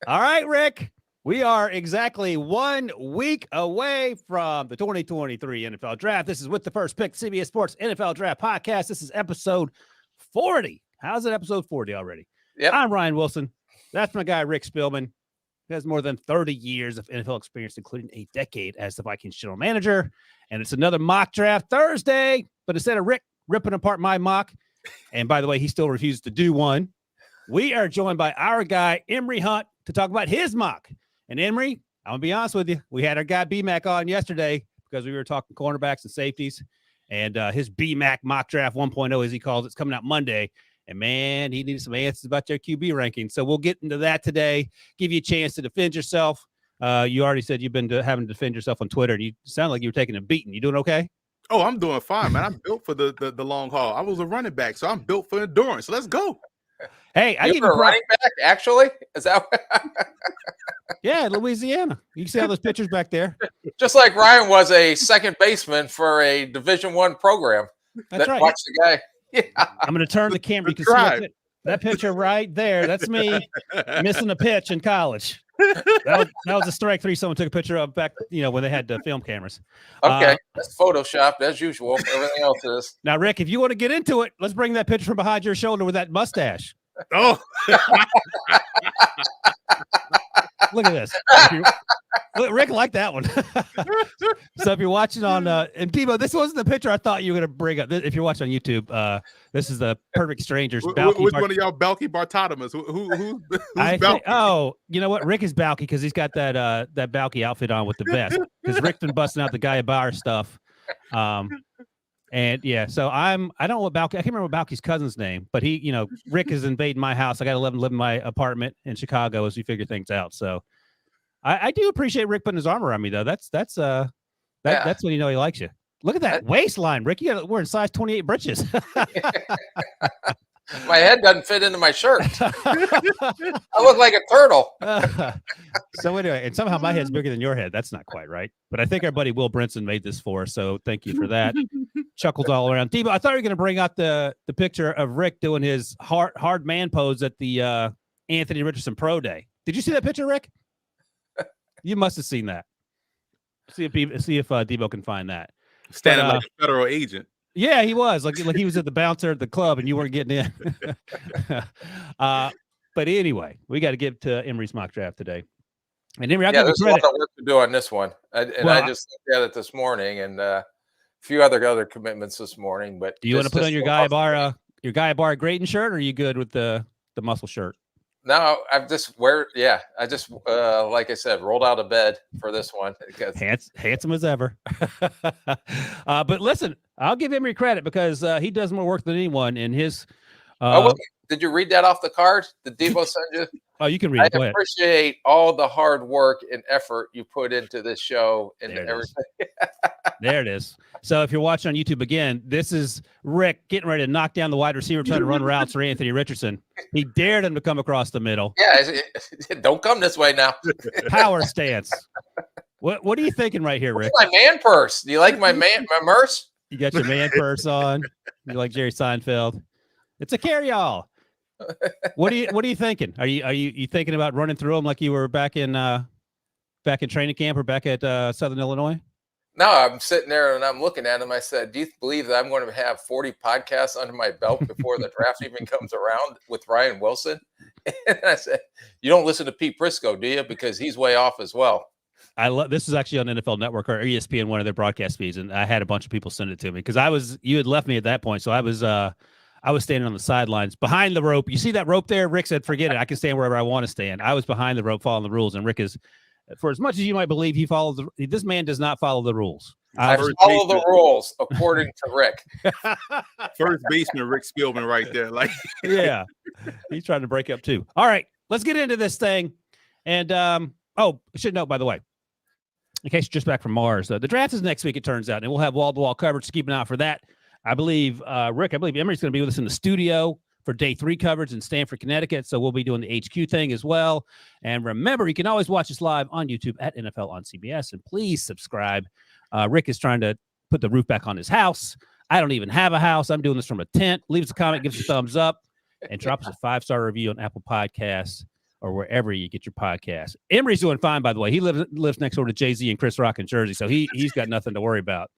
All right, Rick. We are exactly 1 week away from the 2023 NFL Draft. This is With the First Pick, CBS Sports NFL Draft Podcast. This is episode 40. How's it episode 40 already? Yep. I'm Ryan Wilson. That's my guy, Rick Spielman. He has more than 30 years of NFL experience, including a decade as the Vikings general manager. And it's another mock draft Thursday. But instead of Rick ripping apart my mock, and by the way, he still refuses to do one, we are joined by our guy, Emory Hunt, to talk about his mock. And Emory, I'm going to be honest with you. We had our guy BMAC on yesterday because we were talking cornerbacks and safeties. And his BMAC mock draft 1.0, as he calls it, is coming out Monday. And, man, he needed some answers about their QB ranking. So we'll get into that today, give you a chance to defend yourself. You already said you've been having to defend yourself on Twitter, and you sound like you were taking a beating. You doing okay? Oh, I'm doing fine, man. I'm built for the long haul. I was a running back, so I'm built for endurance. So let's go. Hey, I You're a running back, actually? Is that Yeah, Louisiana. You can see all those pictures back there. Just like Ryan was a second baseman for a Division I program. That's right. Watch the guy. Yeah. I'm going to turn the camera. You can see that picture right there. That's me missing a pitch in college. That was a strike three. Someone took a picture of back, when they had film cameras. Okay, that's photoshopped as usual. Everything else is. Now, Rick, if you want to get into it, let's bring that picture from behind your shoulder with that mustache. Oh, look at this. Rick liked that one. So if you're watching on, and Debo, this wasn't the picture I thought you were going to bring up. If you're watching on YouTube, this is the Perfect Strangers. Which one of y'all Balky Bartotomus? Who's Balky? You know what? Rick is Balky because he's got that Balky outfit on with the vest. Because Rick's been busting out the Guy Bar stuff. And yeah, so I don't know what Balky, I can't remember Balky's cousin's name, but he, Rick is invading my house. I got to let him live in my apartment in Chicago as we figure things out. So I do appreciate Rick putting his arm around me though. That's when he likes you. Look at that waistline, Rick. We're in size 28 britches. My head doesn't fit into my shirt. I look like a turtle. So anyway, and somehow my head's bigger than your head. That's not quite right. But I think our buddy Will Brinson made this for us, so thank you for that. Chuckles all around. Debo, I thought you were going to bring out the picture of Rick doing his hard man pose at the Anthony Richardson Pro Day. Did you see that picture, Rick? You must have seen that. See if Debo can find that. Standing like a federal agent. Yeah, he was like he was at the bouncer at the club, and you weren't getting in. But anyway, we got to get to Emory's mock draft today. And Emory, there's a lot of work to do on this one. I just looked at it this morning, and a few other commitments this morning. But do you want to put on your Guy Bar Grayton shirt, or are you good with the muscle shirt? No, I just like I said, rolled out of bed for this one. Handsome as ever. But listen, I'll give Emory credit because he does more work than anyone in his. Did you read that off the card? Did Debo send you? Oh, you can read it. I appreciate all the hard work and effort you put into this show and everything. There it is. So if you're watching on YouTube again, this is Rick getting ready to knock down the wide receiver trying to run routes for Anthony Richardson. He dared him to come across the middle. Yeah, don't come this way now. Power stance. What are you thinking right here, Rick? My man purse. Do you like my purse? You got your man purse on. You like Jerry Seinfeld. It's a carry-all. What are you thinking? Are you thinking about running through them like you were back in training camp or back at Southern Illinois? No, I'm sitting there and I'm looking at him. I said, "Do you believe that I'm going to have 40 podcasts under my belt before the draft even comes around with Ryan Wilson?" And I said, "You don't listen to Pete Prisco, do you? Because he's way off as well." This is actually on NFL Network or ESPN, one of their broadcast feeds, and I had a bunch of people send it to me because you had left me at that point, so I was standing on the sidelines behind the rope. You see that rope there? Rick said, "Forget it. I can stand wherever I want to stand." I was behind the rope following the rules, and Rick is, for as much as you might believe, this man does not follow the rules. I follow the rules according to Rick. First baseman Rick Spielman right there. Yeah, he's trying to break up too. All right, let's get into this thing. And I should note, by the way, in case you're just back from Mars, the draft is next week, it turns out, and we'll have wall-to-wall coverage. So keep an eye out for that. I believe Emory's going to be with us in the studio for day 3 coverage in Stamford, Connecticut. So we'll be doing the HQ thing as well. And remember, you can always watch us live on YouTube at NFL on CBS. And please subscribe. Rick is trying to put the roof back on his house. I don't even have a house. I'm doing this from a tent. Leave us a comment, give us a thumbs up. and drop us a 5-star review on Apple Podcasts or wherever you get your podcasts. Emory's doing fine, by the way. He lives next door to Jay-Z and Chris Rock in Jersey, so he's got nothing to worry about.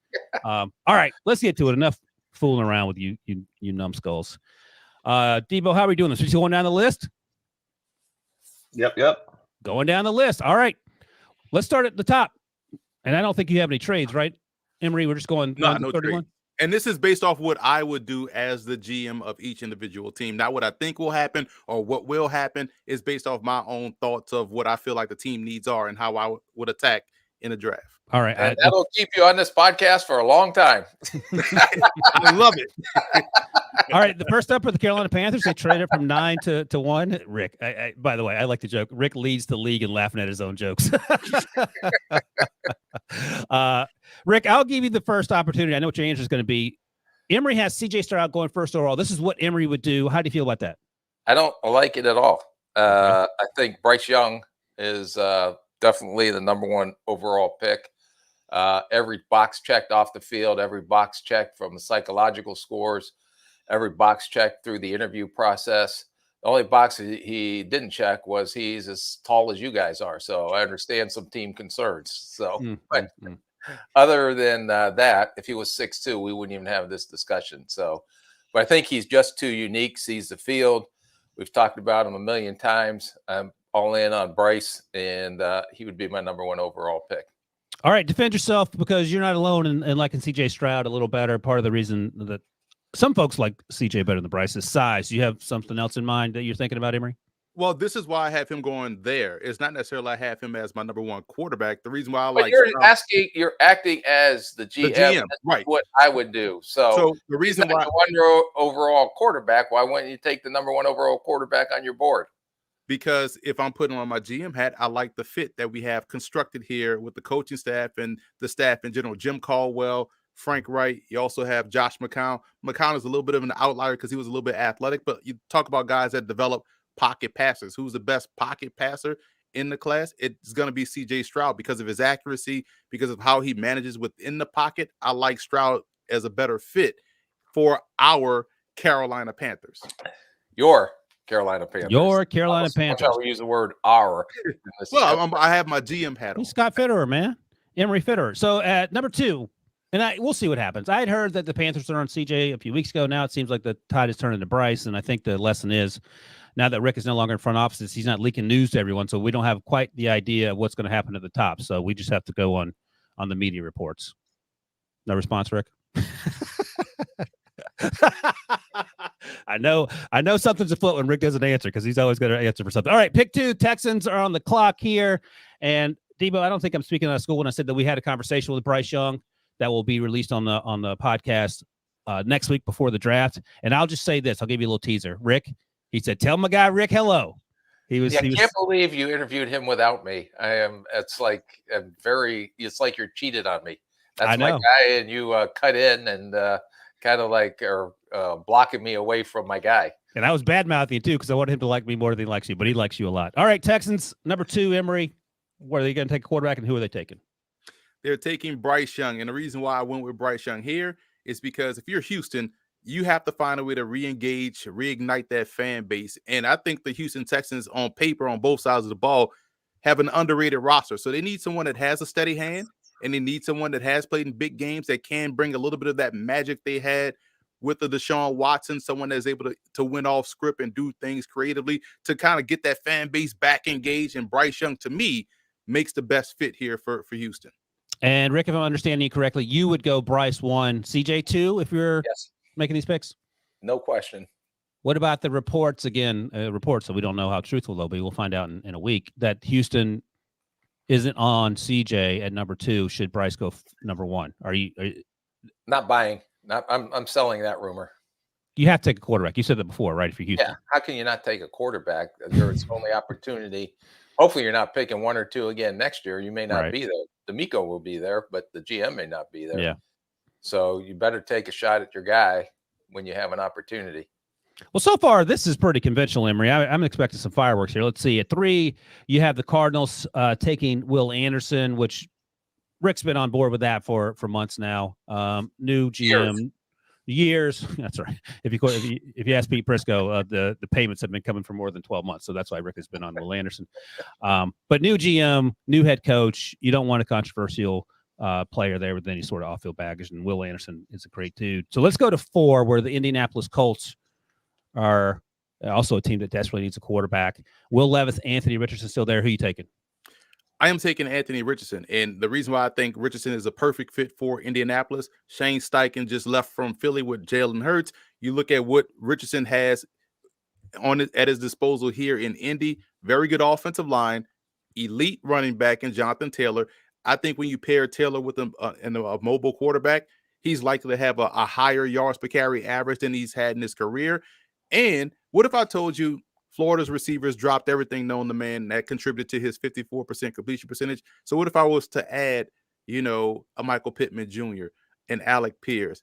All right, let's get to it. Enough fooling around with you numbskulls. Debo, how are we doing this? We going down the list? Yep. Going down the list. All right. Let's start at the top. And I don't think you have any trades, right, Emory? We're just going No 31. trade. And this is based off what I would do as the GM of each individual team. Not what I think will happen or what will happen. Is based off my own thoughts of what I feel like the team needs are and how I would attack in a draft. All right. And that'll keep you on this podcast for a long time. I love it. All right. The first up are the Carolina Panthers. They traded from 9 to 1. Rick, by the way, I like to joke. Rick leads the league in laughing at his own jokes. Rick, I'll give you the first opportunity. I know what your answer is going to be. Emory has CJ Stroud going first overall. This is what Emory would do. How do you feel about that? I don't like it at all. I think Bryce Young is definitely the number 1 overall pick. Every box checked off the field, every box checked from the psychological scores, every box checked through the interview process. The only box he didn't check was he's as tall as you guys are. So I understand some team concerns. So, but other than that, if he was 6'2", we wouldn't even have this discussion. So, but I think he's just too unique, sees the field. We've talked about him a million times. I'm all in on Bryce, and he would be my number 1 overall pick. All right, defend yourself because you're not alone in liking CJ Stroud a little better. Part of the reason that some folks like CJ better than Bryce is size. You have something else in mind that you're thinking about, Emory? Well, this is why I have him going there. It's not necessarily I have him as my number 1 quarterback. The reason why I like you're acting as the GM. The GM, right? What I would do. So the reason why the 1 overall quarterback, why wouldn't you take the number 1 overall quarterback on your board? Because if I'm putting on my GM hat, I like the fit that we have constructed here with the coaching staff and the staff in general. Jim Caldwell, Frank Wright. You also have Josh McCown. McCown is a little bit of an outlier because he was a little bit athletic, but you talk about guys that develop pocket passers. Who's the best pocket passer in the class? It's going to be CJ Stroud because of his accuracy, because of how he manages within the pocket. I like Stroud as a better fit for our Carolina Panthers. Your Carolina Panthers. Your Carolina Panthers. How we use the word "our." Well, I have my GM hat on. He's Scott Fitterer, man. Emory Fitterer. So at number 2, and we'll see what happens. I had heard that the Panthers are on CJ a few weeks ago. Now it seems like the tide is turning to Bryce, and I think the lesson is now that Rick is no longer in front offices, he's not leaking news to everyone, so we don't have quite the idea of what's going to happen at the top. So we just have to go on the media reports. No response, Rick? I know something's afloat when Rick doesn't answer because he's always going to answer for something. All right, pick 2. Texans are on the clock here. And Debo, I don't think I'm speaking out of school when I said that we had a conversation with Bryce Young that will be released on the podcast next week before the draft. And I'll just say this. I'll give you a little teaser. Rick, he said, tell my guy Rick hello. I can't believe you interviewed him without me. It's like you're cheated on me. That's my guy, and you cut in and kind of like are blocking me away from my guy. And I was bad-mouthing you, too, because I wanted him to like me more than he likes you, but he likes you a lot. All right, Texans, number 2, Emory. What are they going to take a quarterback, and who are they taking? They're taking Bryce Young, and the reason why I went with Bryce Young here is because if you're Houston, you have to find a way to re-engage, reignite that fan base. And I think the Houston Texans on paper, on both sides of the ball, have an underrated roster. So they need someone that has a steady hand, and they need someone that has played in big games that can bring a little bit of that magic they had with the Deshaun Watson, someone that's able to win off script and do things creatively to kind of get that fan base back engaged. And Bryce Young, to me, makes the best fit here for Houston. And Rick, if I'm understanding you correctly, you would go Bryce 1, CJ 2 if you're making these picks? No question. What about the reports again? Reports, so we don't know how truthful they'll be. We'll find out in a week that Houston isn't on CJ at number 2. Should Bryce go number 1? Are you not buying? I'm selling that rumor. You have to take a quarterback. You said that before, right? If you're Houston. Yeah. How can you not take a quarterback? There's only opportunity. Hopefully you're not picking 1 or 2 again next year. You may not be there. D'Amico will be there, but the GM may not be there. Yeah. So you better take a shot at your guy when you have an opportunity. Well, so far, this is pretty conventional, Emory. I'm expecting some fireworks here. Let's see. At 3, you have the Cardinals taking Will Anderson, which Rick's been on board with that for months now. New GM, years. That's right. If you ask Pete Prisco, the payments have been coming for more than 12 months. So that's why Rick has been on Will Anderson. But new GM, new head coach. You don't want a controversial player there with any sort of off-field baggage. And Will Anderson is a great dude. So let's go to 4, where the Indianapolis Colts are also a team that desperately needs a quarterback. Will Levis, Anthony Richardson still there. Who are you taking? I am taking Anthony Richardson. And the reason why I think Richardson is a perfect fit for Indianapolis, Shane Steichen just left from Philly with Jalen Hurts. You look at what Richardson has at his disposal here in Indy. Very good offensive line, elite running back in Jonathan Taylor. I think when you pair Taylor with a mobile quarterback, he's likely to have a higher yards per carry average than he's had in his career. And what if I told you Florida's receivers dropped everything known to man that contributed to his 54% completion percentage? So what if I was to add, a Michael Pittman Jr., and Alec Pierce,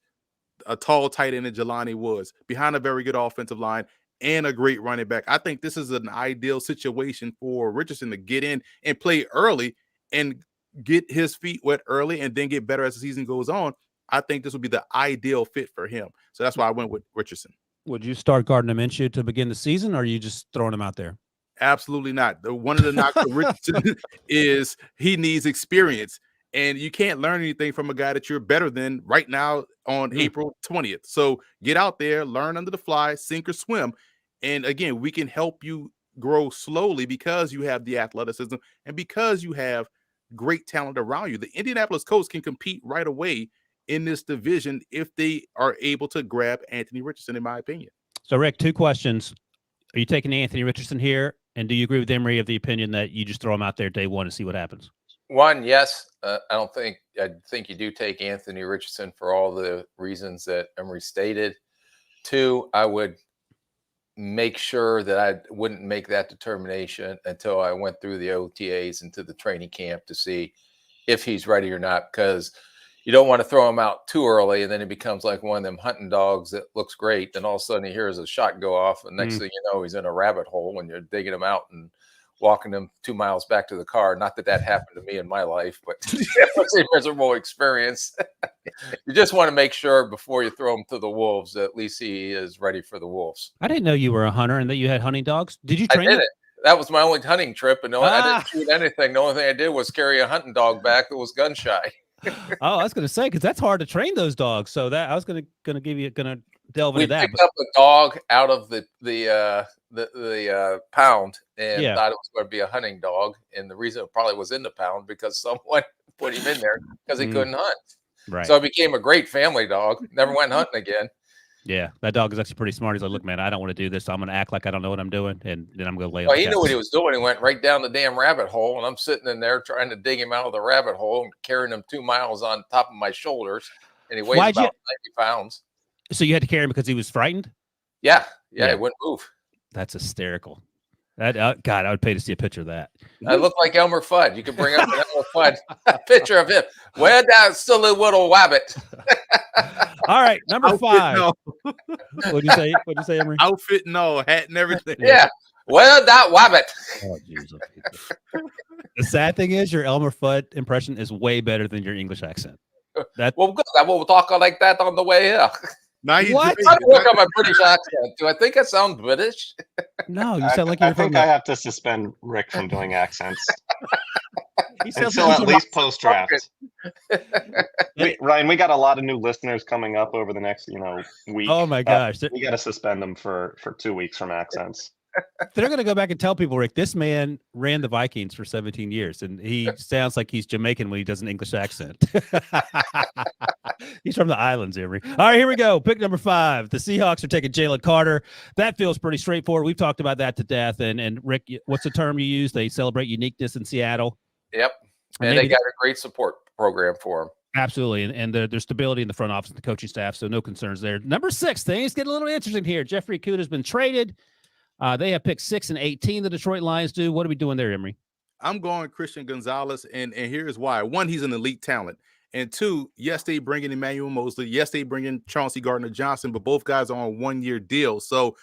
a tall tight end in Jelani Woods, behind a very good offensive line and a great running back? I think this is an ideal situation for Richardson to get in and play early and get his feet wet early and then get better as the season goes on. I think this would be the ideal fit for him. So that's why I went with Richardson. Would you start Gardner Minshew to begin the season, or are you just throwing him out there? Absolutely not. One of the knocks for Richardson is he needs experience, and you can't learn anything from a guy that you're better than right now on April 20th. So get out there, learn under the fly, sink or swim. And again, we can help you grow slowly because you have the athleticism and because you have great talent around you. The Indianapolis Colts can compete right away in this division if they are able to grab Anthony Richardson, in my opinion. So, Rick, 2 questions. Are you taking Anthony Richardson here? And do you agree with Emory of the opinion that you just throw him out there day one and see what happens? 1, yes. I think you do take Anthony Richardson for all the reasons that Emory stated. 2, I would make sure that I wouldn't make that determination until I went through the OTAs into the training camp to see if he's ready or not, because you don't want to throw him out too early and then he becomes like one of them hunting dogs that looks great. Then all of a sudden he hears a shot go off, and next thing you know, he's in a rabbit hole when you're digging him out and walking him 2 miles back to the car. Not that happened to me in my life, but it was a miserable experience. You just want to make sure before you throw him to the wolves that at least he is ready for the wolves. I didn't know you were a hunter and that you had hunting dogs. Did you train I did it. That was my only hunting trip, and I didn't shoot anything. The only thing I did was carry a hunting dog back that was gun shy. Oh, I was going to say, because that's hard to train those dogs. So that I was going to delve into that. We picked up a dog out of the pound and thought it was going to be a hunting dog, and the reason it probably was in the pound because someone put him in there because he couldn't hunt. Right. So it became a great family dog. Never went hunting again. Yeah, that dog is actually pretty smart. He's like, look, man, I don't want to do this. So I'm going to act like I don't know what I'm doing, and then I'm going to lay. Well, he knew what he was doing. He went right down the damn rabbit hole, and I'm sitting in there trying to dig him out of the rabbit hole and carrying him 2 miles on top of my shoulders, and he weighs about 90 pounds. So you had to carry him because he was frightened? Yeah, he wouldn't move. That's hysterical. God, I would pay to see a picture of that. I look like Elmer Fudd. You can bring up an Elmer Fudd picture of him. Where that silly little wabbit? All right, number 5. What'd you say? What'd you say, Emory? Outfit and all, hat and everything. Yeah. Where that wabbit? Oh, geez. The sad thing is, your Elmer Fudd impression is way better than your English accent. Well, good. I will talk like that on the way here. Now what? I work on my British accent. Do I think I sound British? No, you sound like you're I think I have to suspend Rick from doing accents. Until like at least post draft. Ryan, we got a lot of new listeners coming up over the next, week. Oh my gosh. We got to suspend them for 2 weeks from accents. They're going to go back and tell people, Rick, this man ran the Vikings for 17 years, and he sounds like he's Jamaican when he does an English accent. He's from the islands, Emory. All right, here we go. Pick number 5. The Seahawks are taking Jalen Carter. That feels pretty straightforward. We've talked about that to death. And Rick, what's the term you use? They celebrate uniqueness in Seattle. Yep. And they got a great support program for him. Absolutely. And there's stability in the front office and the coaching staff, so no concerns there. Number 6, things get a little interesting here. Jeffrey Okudah has been traded. They have picked 6 and 18, the Detroit Lions do. What are we doing there, Emory? I'm going Christian Gonzalez, and here's why. 1, he's an elite talent. And 2, yes, they bring in Emmanuel Mosley. Yes, they bring in Chauncey Gardner-Johnson, but both guys are on 1-year deals. So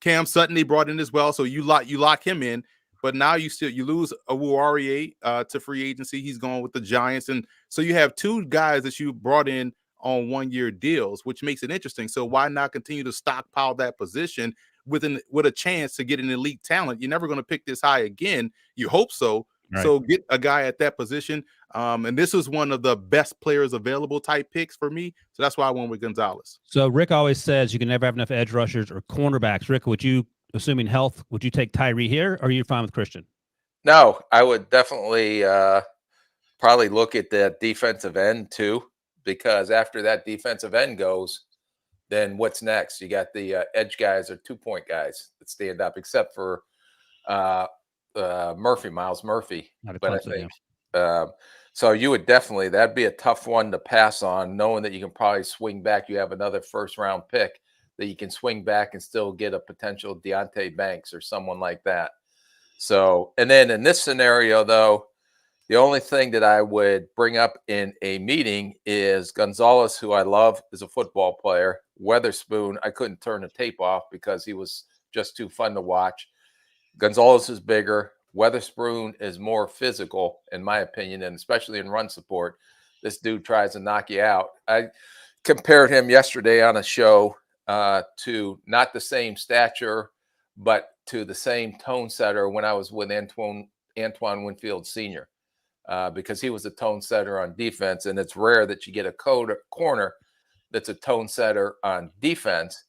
Cam Sutton they brought in as well. So you lock him in, but now you lose Awuarie to free agency. He's going with the Giants. And so you have 2 guys that you brought in on 1-year deals, which makes it interesting. So why not continue to stockpile that position with a chance to get an elite talent? You're never going to pick this high again. You hope so. Right. So get a guy at that position. And this was one of the best players available type picks for me. So that's why I went with Gonzalez. So Rick always says you can never have enough edge rushers or cornerbacks. Rick, would you, assuming health, would you take Tyree here, or are you fine with Christian? No, I would definitely probably look at the defensive end too, because after that defensive end goes, then what's next? You got the edge guys or 2-point guys that stand up, except for Miles Murphy. But I think so. You would definitely, that'd be a tough one to pass on, knowing that you can probably swing back. You have another first-round pick that you can swing back and still get a potential Deonte Banks or someone like that. So, and then in this scenario, though, the only thing that I would bring up in a meeting is Gonzalez, who I love as a football player. Weatherspoon, I couldn't turn the tape off because he was just too fun to watch. Gonzalez is bigger. Weatherspoon is more physical, in my opinion, and especially in run support. This dude tries to knock you out. I compared him yesterday on a show to not the same stature, but to the same tone setter when I was with Antoine Winfield Sr., because he was a tone setter on defense, and it's rare that you get a corner that's a tone setter on defense.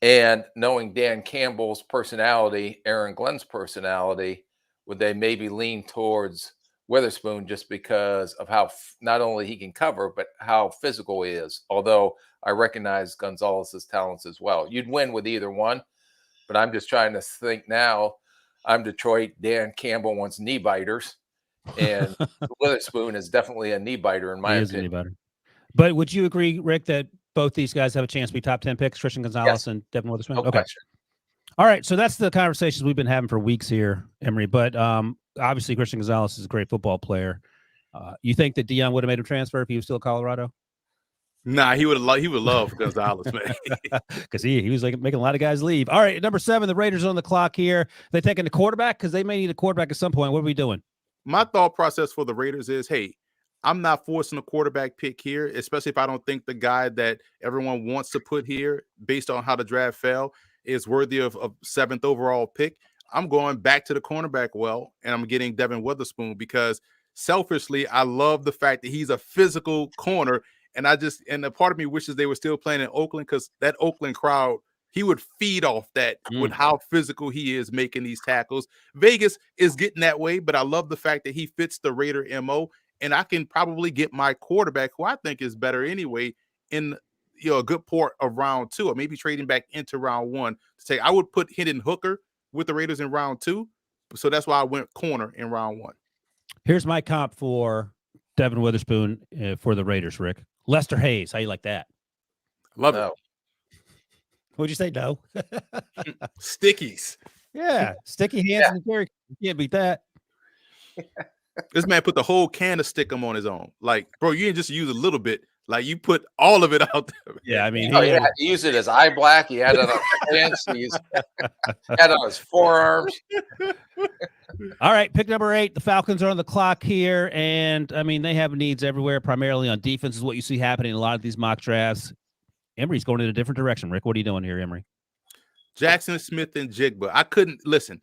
And knowing Dan Campbell's personality, Aaron Glenn's personality, would they maybe lean towards Witherspoon just because of how not only he can cover, but how physical he is? Although I recognize Gonzalez's talents as well. You'd win with either one, but I'm just trying to think now. I'm Detroit. Dan Campbell wants knee biters, and Witherspoon is definitely a knee biter in my opinion. But would you agree, Rick, that both these guys have a chance to be top 10 picks, Christian Gonzalez and Devin Witherspoon? No question. All right. So that's the conversations we've been having for weeks here, Emory. But obviously, Christian Gonzalez is a great football player. You think that Deion would have made him transfer if he was still Colorado? Nah, he would love Gonzalez, man. Because he was like making a lot of guys leave. All right, number 7, the Raiders on the clock here. They taking the quarterback because they may need a quarterback at some point. What are we doing? My thought process for the Raiders is, hey, I'm not forcing a quarterback pick here, especially if I don't think the guy that everyone wants to put here, based on how the draft fell, is worthy of 7th overall pick. I'm going back to the cornerback well, and I'm getting Devin Witherspoon because selfishly, I love the fact that he's a physical corner. And a part of me wishes they were still playing in Oakland, because that Oakland crowd, he would feed off that with how physical he is making these tackles. Vegas is getting that way, but I love the fact that he fits the Raider MO, and I can probably get my quarterback, who I think is better anyway, in a good part of round 2, or maybe trading back into round 1 to say I would put Hendon Hooker with the Raiders in round 2. So that's why I went corner in round 1. Here's my comp for Devin Witherspoon for the Raiders, Rick. Lester Hayes. How you like that? Love it. What'd you say? No. Stickies. Yeah. Sticky hands in the carry. You can't beat that. This man put the whole can of Stickum on his own. Like, bro, you didn't just use a little bit. Like, you put all of it out there. Yeah, I mean, he used it as eye black. He had it on his pants. He had it on his forearms. All right, pick number 8. The Falcons are on the clock here, and I mean, they have needs everywhere, primarily on defense is what you see happening in a lot of these mock drafts. Emory's going in a different direction. Rick, what are you doing here, Emory? Jackson Smith and Jigba. I couldn't listen.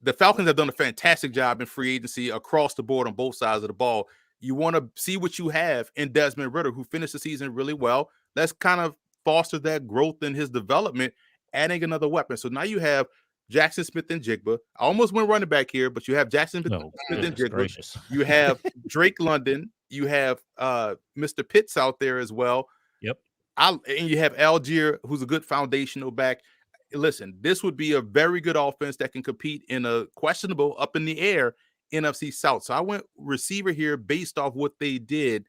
The Falcons have done a fantastic job in free agency across the board on both sides of the ball. You want to see what you have in Desmond Ridder, who finished the season really well. Let's kind of foster that growth in his development, adding another weapon. So now you have Jackson Smith and Jigba. I almost went running back here, but you have Jackson Smith and Jigba. Gracious. You have Drake London. You have Mr. Pitts out there as well. Yep. And you have Algier, who's a good foundational back. Listen, this would be a very good offense that can compete in a questionable, up in the air NFC South. So I went receiver here based off what they did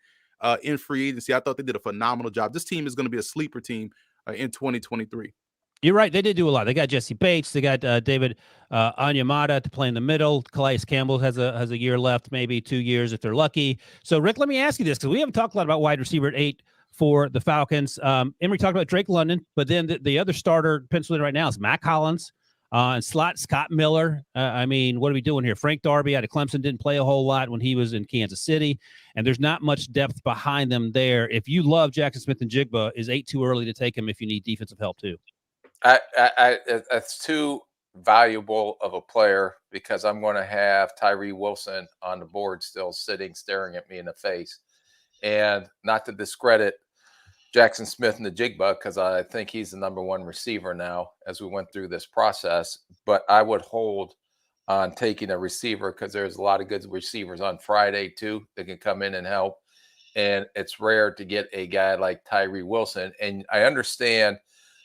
in free agency. I thought they did a phenomenal job. This team is going to be a sleeper team in 2023. You're right. They did do a lot. They got Jesse Bates. They got David Onyemata to play in the middle. Calais Campbell has a year left, maybe 2 years if they're lucky. So, Rick, let me ask you this, because we haven't talked a lot about wide receiver at 8 for the Falcons. Emory talked about Drake London, but then the other starter penciled in right now is Matt Collins. And slot Scott Miller. I mean, what are we doing here? Frank Darby out of Clemson didn't play a whole lot when he was in Kansas City, and there's not much depth behind them there. If you love Jackson Smith and Jigba, is 8 too early to take him if you need defensive help too? It's too valuable of a player because I'm going to have Tyree Wilson on the board still sitting, staring at me in the face. And not to discredit Jackson Smith and the Jigba, because I think he's the number one receiver now as we went through this process. But I would hold on taking a receiver because there's a lot of good receivers on Friday too that can come in and help. And it's rare to get a guy like Tyree Wilson. And I understand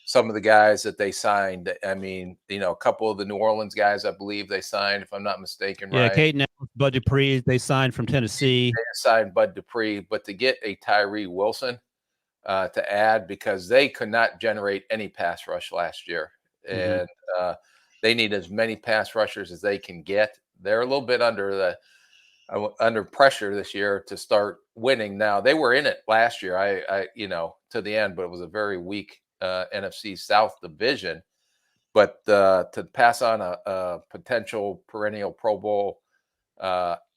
some of the guys that they signed. I mean, a couple of the New Orleans guys, I believe they signed, if I'm not mistaken, Yeah, right? Caden Ellis, Bud Dupree, they signed from Tennessee. They signed Bud Dupree, but to get a Tyree Wilson to add, because they could not generate any pass rush last year. And they need as many pass rushers as they can get. They're a little bit under pressure this year to start winning. Now they were in it last year, I to the end, but it was a very weak NFC South division. But to pass on a potential perennial Pro Bowl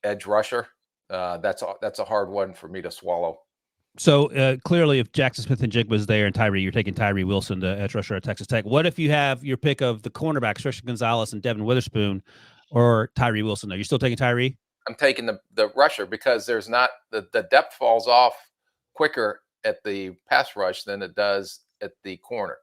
edge rusher, that's a hard one for me to swallow. So clearly, if Jackson Smith and Jigba is there and Tyree, you're taking Tyree Wilson, the edge rusher at Texas Tech. What if you have your pick of the cornerbacks, Christian Gonzalez and Devin Witherspoon, or Tyree Wilson? Are you still taking Tyree? I'm taking the rusher because there's not the depth falls off quicker at the pass rush than it does at the corner.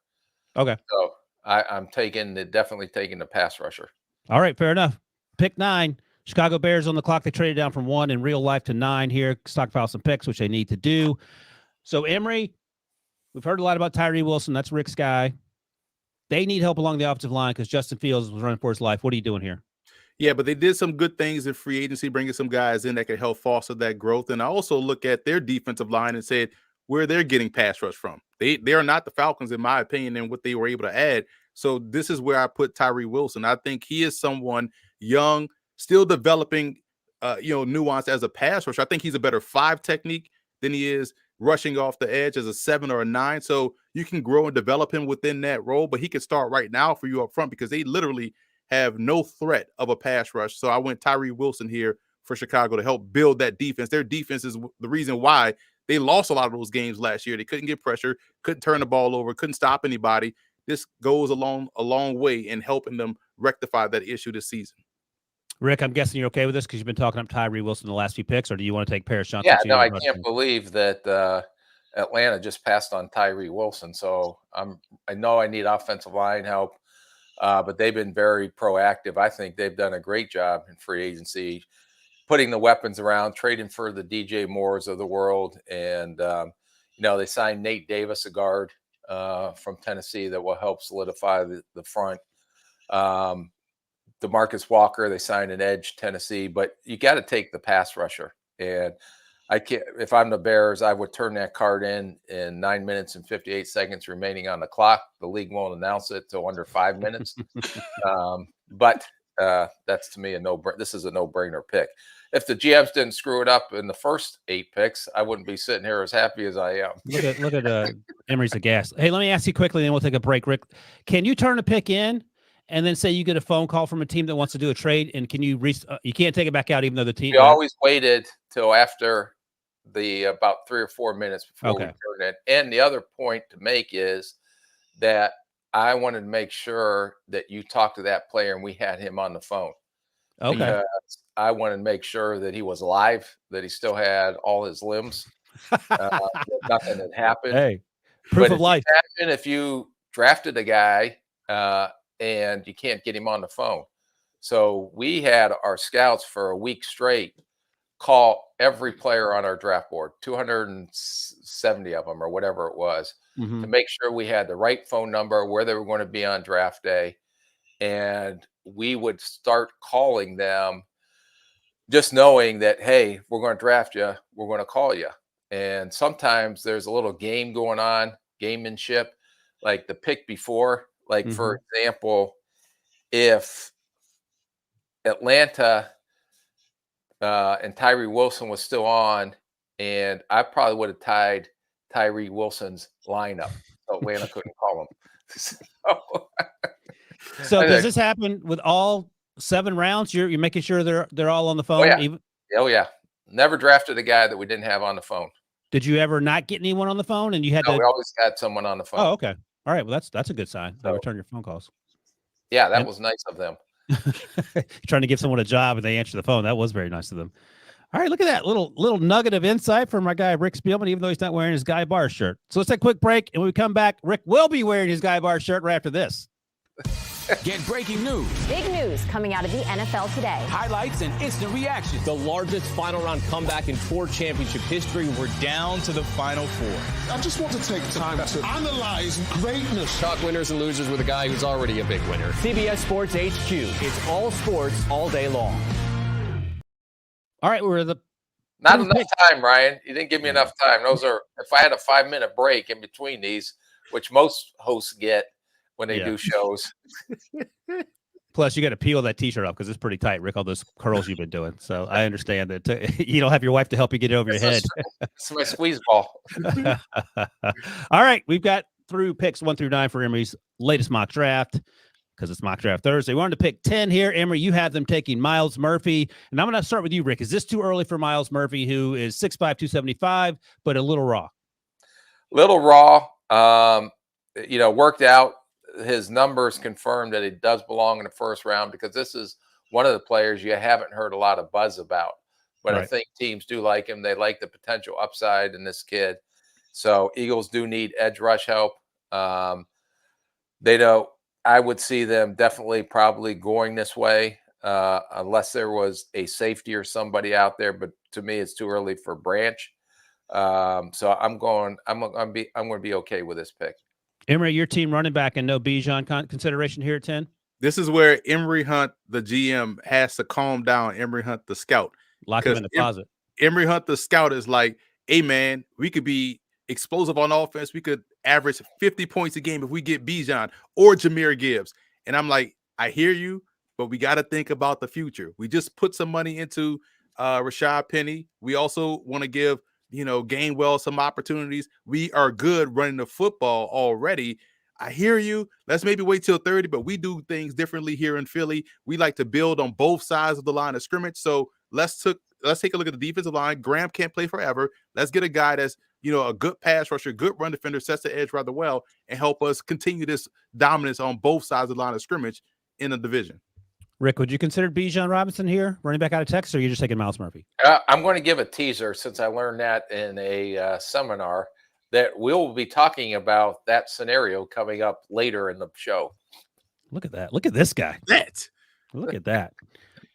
Okay. So I'm definitely taking the pass rusher. All right, fair enough. Pick 9. Chicago Bears on the clock. They traded down from 1 in real life to 9 here. Stockpile some picks, which they need to do. So, Emory, we've heard a lot about Tyree Wilson. That's Rick's guy. They need help along the offensive line because Justin Fields was running for his life. What are you doing here? Yeah, but they did some good things in free agency, bringing some guys in that could help foster that growth. And I also look at their defensive line and said where they're getting pass rush from. They are not the Falcons, in my opinion, and what they were able to add. So this is where I put Tyree Wilson. I think he is someone young, still developing, nuance as a pass rusher. I think he's a better 5 technique than he is rushing off the edge as a 7 or a 9. So you can grow and develop him within that role, but he could start right now for you up front because they literally have no threat of a pass rush. So I went Tyree Wilson here for Chicago to help build that defense. Their defense is the reason why they lost a lot of those games last year. They couldn't get pressure, couldn't turn the ball over, couldn't stop anybody. This goes a long way in helping them rectify that issue this season. Rick, I'm guessing you're okay with this because you've been talking up Tyree Wilson the last few picks, or do you want to take Paris Johnson? Yeah, no, I can't believe that Atlanta just passed on Tyree Wilson. So I know I need offensive line help, but they've been very proactive. I think they've done a great job in free agency, putting the weapons around, trading for the DJ Moores of the world. And, they signed Nate Davis, a guard from Tennessee that will help solidify the front. DeMarcus Walker, they signed an edge, Tennessee, but you got to take the pass rusher. And I can't, if I'm the Bears, I would turn that card in 9 minutes and 58 seconds remaining on the clock. The league won't announce it till under 5 minutes. But that's to me this is a no-brainer pick. If the GMs didn't screw it up in the first 8 picks, I wouldn't be sitting here as happy as I am. Look at Emory's aghast. Hey, let me ask you quickly, then we'll take a break. Rick, can you turn a pick in and then say you get a phone call from a team that wants to do a trade, and can you you can't take it back out even though the team? We always waited till after the about 3 or 4 minutes before we turned it. And the other point to make is that I wanted to make sure that you talked to that player and we had him on the phone. Okay. Because I wanted to make sure that he was alive, that he still had all his limbs. Nothing had happened. Hey, proof of life. Imagine if you drafted a guy and you can't get him on the phone. So we had our scouts for a week straight call every player on our draft board, 270 of them or whatever it was, to make sure we had the right phone number, where they were going to be on draft day. And we would start calling them just knowing that, hey, we're going to draft you, we're going to call you. And sometimes there's a little game going on, gamemanship, like the pick before. Like, for example, if Atlanta and Tyree Wilson was still on, and I probably would have tied Tyree Wilson's lineup, so Atlanta couldn't call him. So, So does this happen with all 7 rounds? You're making sure they're all on the phone? Oh yeah. Never drafted a guy that we didn't have on the phone. Did you ever not get anyone on the phone and you had No, to? we always got someone on the phone. Oh, okay. All right. Well, that's a good sign. They return your phone calls. Yeah, that was nice of them. Trying to give someone a job and they answer the phone. That was very nice of them. All right, look at that little nugget of insight from our guy Rick Spielman, even though he's not wearing his Guy Bar shirt. So let's take a quick break, and when we come back, Rick will be wearing his Guy Bar shirt right after this. Get breaking news. Big news coming out of the NFL today. Highlights and instant reactions. The largest final round comeback in tour championship history. We're down to the final 4. I just want to take time to analyze greatness. Talk winners and losers with a guy who's already a big winner. CBS Sports HQ. It's all sports all day long. All right, we're the not enough time, Ryan. You didn't give me enough time. Those are if I had a 5-minute break in between these, which most hosts get when they do shows. Plus, you got to peel that T-shirt off because it's pretty tight, Rick. All those curls you've been doing. So I understand that you don't have your wife to help you get it over your head. It's my squeeze ball. All right, we've got through picks 1 through 9 for Emory's latest mock draft. Because it's mock draft Thursday. We wanted to pick 10 here. Emory, you have them taking Miles Murphy. And I'm going to start with you, Rick. Is this too early for Miles Murphy, who is 6'5", 275, but a little raw? Little raw. Worked out. His numbers confirmed that he does belong in the first round because this is one of the players you haven't heard a lot of buzz about. But I think teams do like him. They like the potential upside in this kid. So Eagles do need edge rush help. I would see them definitely probably going this way unless there was a safety or somebody out there. But to me, it's too early for Branch. So I'm going to be okay with this pick. Emory, your team running back and no Bijan consideration here at 10. This is where Emory Hunt, the GM, has to calm down Emory Hunt, the scout. Lock him in the closet. Emory Hunt, the scout, is like, hey, man, we could be explosive on offense. We could average 50 points a game if we get Bijan or Jahmyr Gibbs. And I'm like, I hear you, but we got to think about the future. We just put some money into Rashad Penny. We also want to give, Gainwell some opportunities. We are good running the football already. I hear you. Let's maybe wait till 30, but we do things differently here in Philly. We like to build on both sides of the line of scrimmage. So let's take a look at the defensive line. Graham can't play forever. Let's get a guy that's, a good pass rusher, good run defender, sets the edge rather well, and help us continue this dominance on both sides of the line of scrimmage in the division. Rick, would you consider Bijan Robinson here, running back out of Texas, or are you just taking Miles Murphy? I'm going to give a teaser since I learned that in a seminar that we'll be talking about that scenario coming up later in the show. Look at that. Look at this guy. Look at that.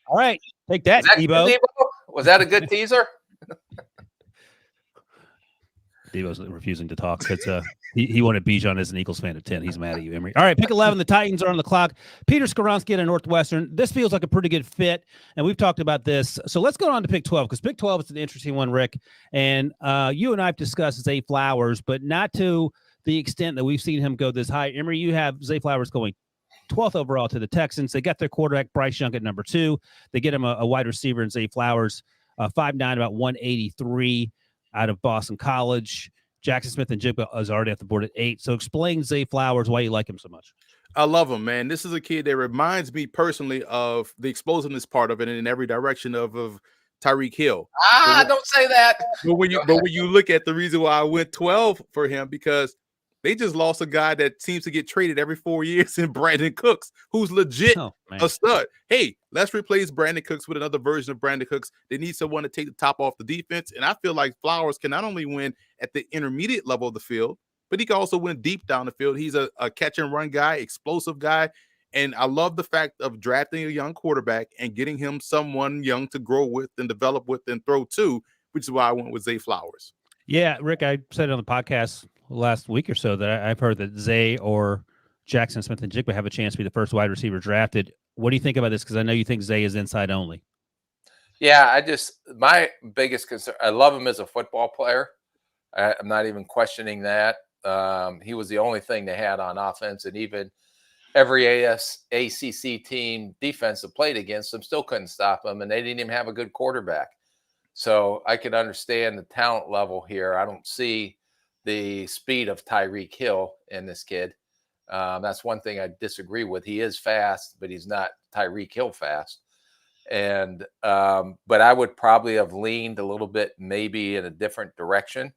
All right. Take that, Debo. Was that a good teaser? Debo's refusing to talk because he wanted Bijan as an Eagles fan at 10. He's mad at you, Emory. All right, pick 11. The Titans are on the clock. Peter Skoronski at Northwestern. This feels like a pretty good fit, and we've talked about this. So let's go on to pick 12 because pick 12 is an interesting one, Rick. And you and I have discussed Zay Flowers, but not to the extent that we've seen him go this high. Emory, you have Zay Flowers going 12th overall to the Texans. They got their quarterback, Bryce Young, at number 2. They get him a wide receiver in Zay Flowers, 5'9", about 183. Out of Boston College. Jackson Smith and Jigba is already at the board at 8. So explain Zay Flowers, why you like him so much. I love him, man. This is a kid that reminds me personally of the explosiveness part of it and in every direction of Tyreek Hill. Don't say that. But when you look at the reason why I went 12 for him, because they just lost a guy that seems to get traded every 4 years in Brandon Cooks, who's legit a stud. Hey, let's replace Brandon Cooks with another version of Brandon Cooks. They need someone to take the top off the defense. And I feel like Flowers can not only win at the intermediate level of the field, but he can also win deep down the field. He's a catch and run guy, explosive guy. And I love the fact of drafting a young quarterback and getting him someone young to grow with and develop with and throw to, which is why I went with Zay Flowers. Yeah, Rick, I said it on the podcast last week or so that I've heard that Zay or Jackson Smith and Jigba have a chance to be the first wide receiver drafted. What do you think about this? Because I know you think Zay is inside only. Yeah, my biggest concern, I love him as a football player. I'm not even questioning that. He was the only thing they had on offense, and even every ACC team defense that played against him still couldn't stop him, and they didn't even have a good quarterback. So I can understand the talent level here. I don't see the speed of Tyreek Hill in this kid. That's one thing I disagree with. He is fast, but he's not Tyreek Hill fast. And but I would probably have leaned a little bit maybe in a different direction,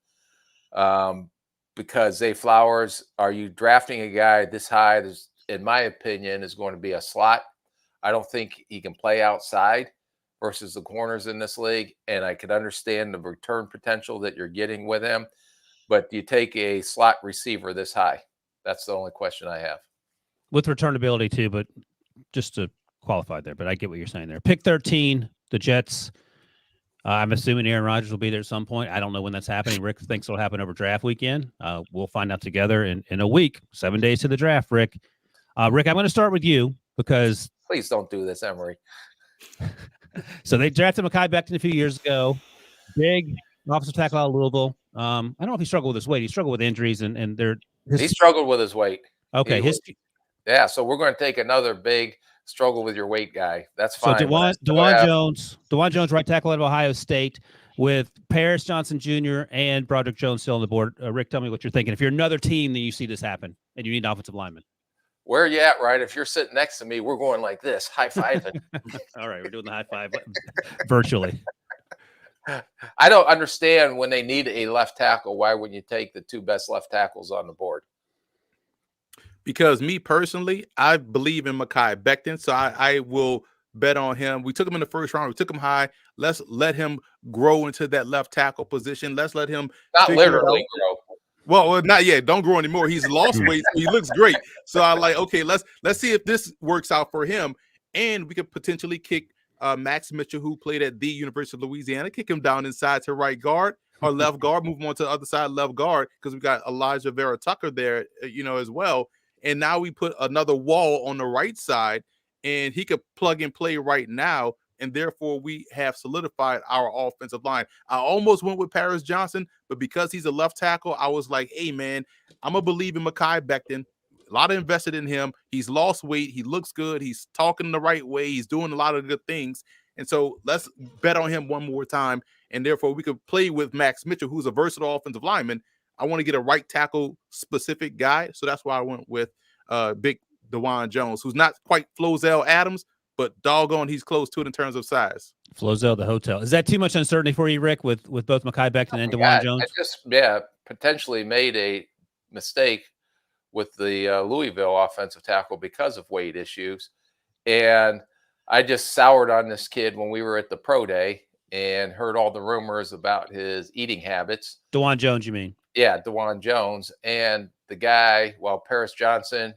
because Zay Flowers, are you drafting a guy this high? This, in my opinion, is going to be a slot. I don't think he can play outside versus the corners in this league, and I could understand the return potential that you're getting with him. But do you take a slot receiver this high? That's the only question I have. With returnability too, but just to qualify there, but I get what you're saying there. Pick 13, the Jets. I'm assuming Aaron Rodgers will be there at some point. I don't know when that's happening. Rick thinks it'll happen over draft weekend. We'll find out together in a week, 7 days to the draft, Rick. Rick, I'm going to start with you because... Please don't do this, Emory. So they drafted Mekhi Becton a few years ago. Big offensive tackle out of Louisville. I don't know if he struggled with his weight. He struggled with injuries, and he struggled with his weight. Okay. Yeah, so we're going to take another big struggle with your weight guy. That's fine. So Dewan Jones, right tackle out of Ohio State, with Paris Johnson Jr. and Broderick Jones still on the board. Rick, tell me what you're thinking. If you're another team, then you see this happen, and you need an offensive lineman. Where are you at, right? If you're sitting next to me, we're going like this, high-fiving. All right, we're doing the high five virtually. I don't understand when they need a left tackle. Why wouldn't you take the two best left tackles on the board? Because me personally, I believe in Mekhi Becton, so I will bet on him. We took him in the first round. We took him high. Let's let him grow into that left tackle position. Let's let him not literally grow. Well, not yet. Don't grow anymore. He's lost weight. So he looks great. So I like, okay, let's see if this works out for him. And we could potentially kick Max Mitchell, who played at the University of Louisiana, kick him down inside to right guard or left guard, move him on to the other side left guard, because we got Elijah Vera Tucker there, as well. And now we put another wall on the right side, and he could plug and play right now. And therefore, we have solidified our offensive line. I almost went with Paris Johnson, but because he's a left tackle, I was like, hey, man, I'm going to believe in Mekhi Becton. A lot of invested in him. He's lost weight. He looks good. He's talking the right way. He's doing a lot of good things. And so let's bet on him one more time. And therefore, we could play with Max Mitchell, who's a versatile offensive lineman. I want to get a right tackle specific guy. So that's why I went with big Dewan Jones, who's not quite Flozell Adams, but doggone, he's close to it in terms of size. Flozell, the hotel. Is that too much uncertainty for you, Rick, with both Mekhi Becton and Dewan Jones? I just, potentially made a mistake with the Louisville offensive tackle because of weight issues. And I just soured on this kid when we were at the pro day and heard all the rumors about his eating habits. Dewan Jones, you mean? Yeah, Dewan Jones. And the guy, while Paris Johnson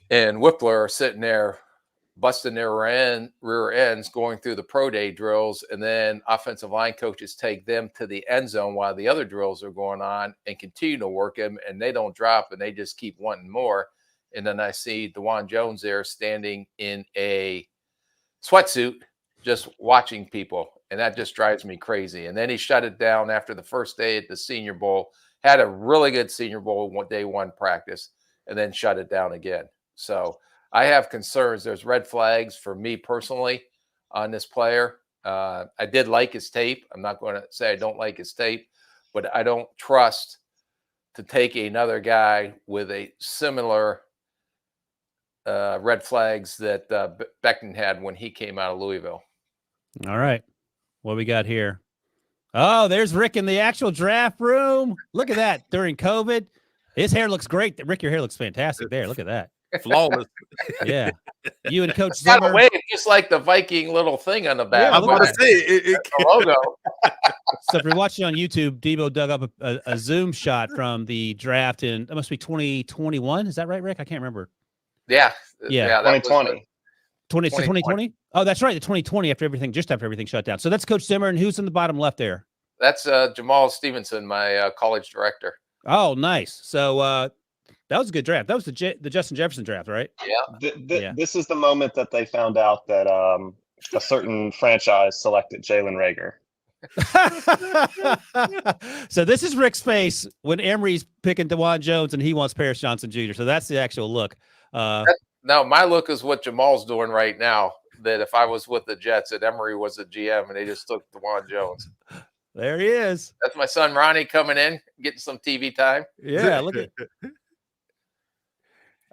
and Whippler are sitting there busting their rear ends going through the pro day drills, and then offensive line coaches take them to the end zone while the other drills are going on and continue to work them, and they don't drop, and they just keep wanting more. And then I see Dewan Jones there standing in a sweatsuit just watching people, and that just drives me crazy. And then he shut it down after the first day at the Senior Bowl, had a really good Senior Bowl day one practice, and then shut it down again. So I have concerns. There's red flags for me personally on this player. I did like his tape. I'm not going to say I don't like his tape, but I don't trust to take another guy with a similar red flags that Becton had when he came out of Louisville. All right. What we got here? Oh, there's Rick in the actual draft room. Look at that. During COVID, his hair looks great. Rick, your hair looks fantastic there. Look at that. Flawless. Yeah. You and Coach By Zimmer. the way, just like the Viking little thing on the back. Yeah, I'm about to say the logo. So if you're watching on YouTube, Debo dug up a Zoom shot from the draft in, it must be 2021. Is that right, Rick? I can't remember. Yeah. Yeah. 2020. 2020? Oh, that's right. The 2020 after everything shut down. So that's Coach Zimmer. And who's in the bottom left there? That's Jamal Stevenson, my college director. Oh, nice. So that was a good draft. That was the Justin Jefferson draft, right? Yeah. This is the moment that they found out that a certain franchise selected Jalen Reagor. So this is Rick's face when Emory's picking Dewan Jones and he wants Paris Johnson Jr. So that's the actual look. No, my look is what Jamal's doing right now. That if I was with the Jets and Emory was the GM and they just took Dewan Jones. There he is. That's my son Ronnie coming in, getting some TV time. Yeah, look at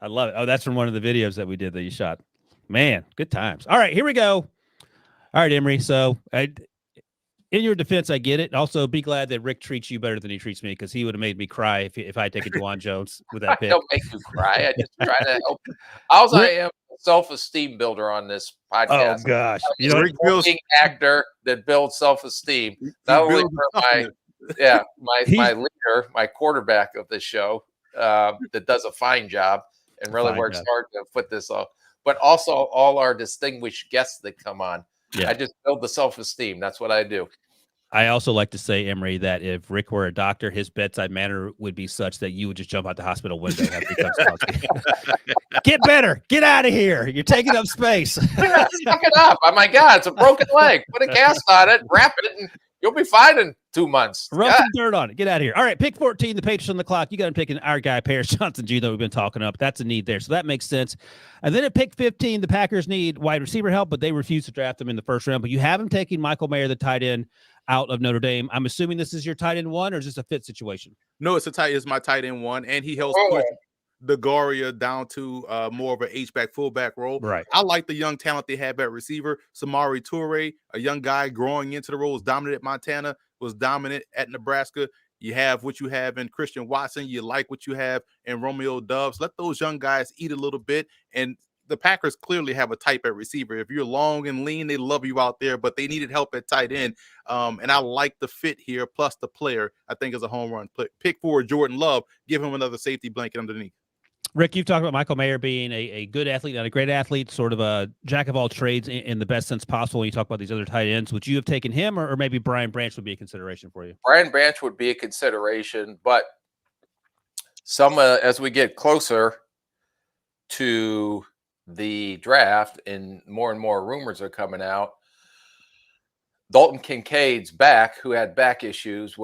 I love it. Oh, that's from one of the videos that we did that you shot. Man, good times. All right, here we go. All right, Emory. So in your defense, I get it. Also, be glad that Rick treats you better than he treats me, because he would have made me cry if I had taken Juwan Jones with that I pick. don't make you cry. I just try to help. All I Rick- am a self-esteem builder on this Oh podcast. gosh, I'm a working actor that builds self-esteem. Not only for my leader, my quarterback of the show, that does a fine job and really works hard to put this off, but also all our distinguished guests that come on. Yeah. I just build the self-esteem. That's what I do. I also like to say, Emory, that if Rick were a doctor, his bedside manner would be such that you would just jump out the hospital window after he comes across you. Get better. Get out of here. You're taking up space. Suck it up. Oh my God, it's a broken leg. Put a cast on it, wrap it, and you'll be fine in 2 months. Rub some dirt on it. Get out of here. All right, pick 14, the Patriots on the clock. You got him picking our guy, Paris Johnson Jr., that we've been talking up. That's a need there, so that makes sense. And then at pick 15, the Packers need wide receiver help, but they refuse to draft him in the first round. But you have him taking Michael Mayer, the tight end, out of Notre Dame. I'm assuming this is your tight end one, or is this a fit situation? No, it's my tight end one, and he helps push DeGoria down to more of an H-back, fullback role. Right. I like the young talent they have at receiver. Samari Toure, a young guy growing into the role, was dominant at Montana, was dominant at Nebraska. You have what you have in Christian Watson. You like what you have in Romeo Doubs. Let those young guys eat a little bit. And the Packers clearly have a type at receiver. If you're long and lean, they love you out there, but they needed help at tight end. And I like the fit here, plus the player, I think, is a home run. Pick 4, Jordan Love. Give him another safety blanket underneath. Rick, you've talked about Michael Mayer being a good athlete, not a great athlete, sort of a jack of all trades in the best sense possible when you talk about these other tight ends. Would you have taken him, or maybe Brian Branch would be a consideration for you? Brian Branch would be a consideration, but as we get closer to the draft and more rumors are coming out, Dalton Kincaid's back, who had back issues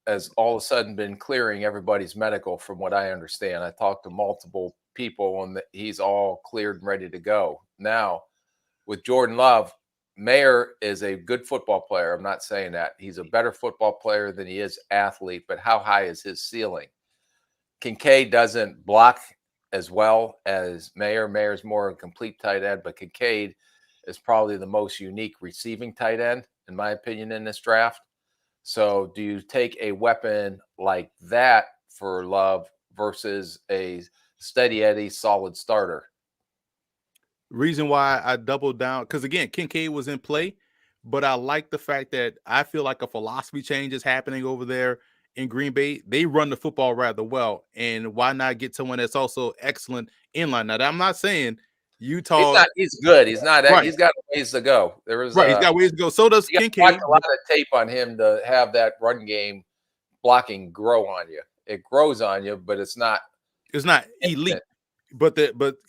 has all of a sudden been clearing everybody's medical, from what I understand. I talked to multiple people, and he's all cleared and ready to go. Now, with Jordan Love, Mayer is a good football player. I'm not saying that. He's a better football player than he is athlete, but how high is his ceiling? Kincaid doesn't block as well as Mayer. Mayer's more a complete tight end, but Kincaid is probably the most unique receiving tight end, in my opinion, in this draft. So do you take a weapon like that for Love versus a steady Eddie solid starter? Reason why I doubled down, because again, Kincaid was in play, but I like the fact that I feel like a philosophy change is happening over there in Green Bay. They run the football rather well, and why not get someone that's also excellent in line? Now, I'm not saying Utah. He's good. He's not. Right. He's got ways to go. He's got ways to go. So does Kincaid. Watch a lot of tape on him to have that run game blocking grow on you. It grows on you, but it's not. It's not elite. But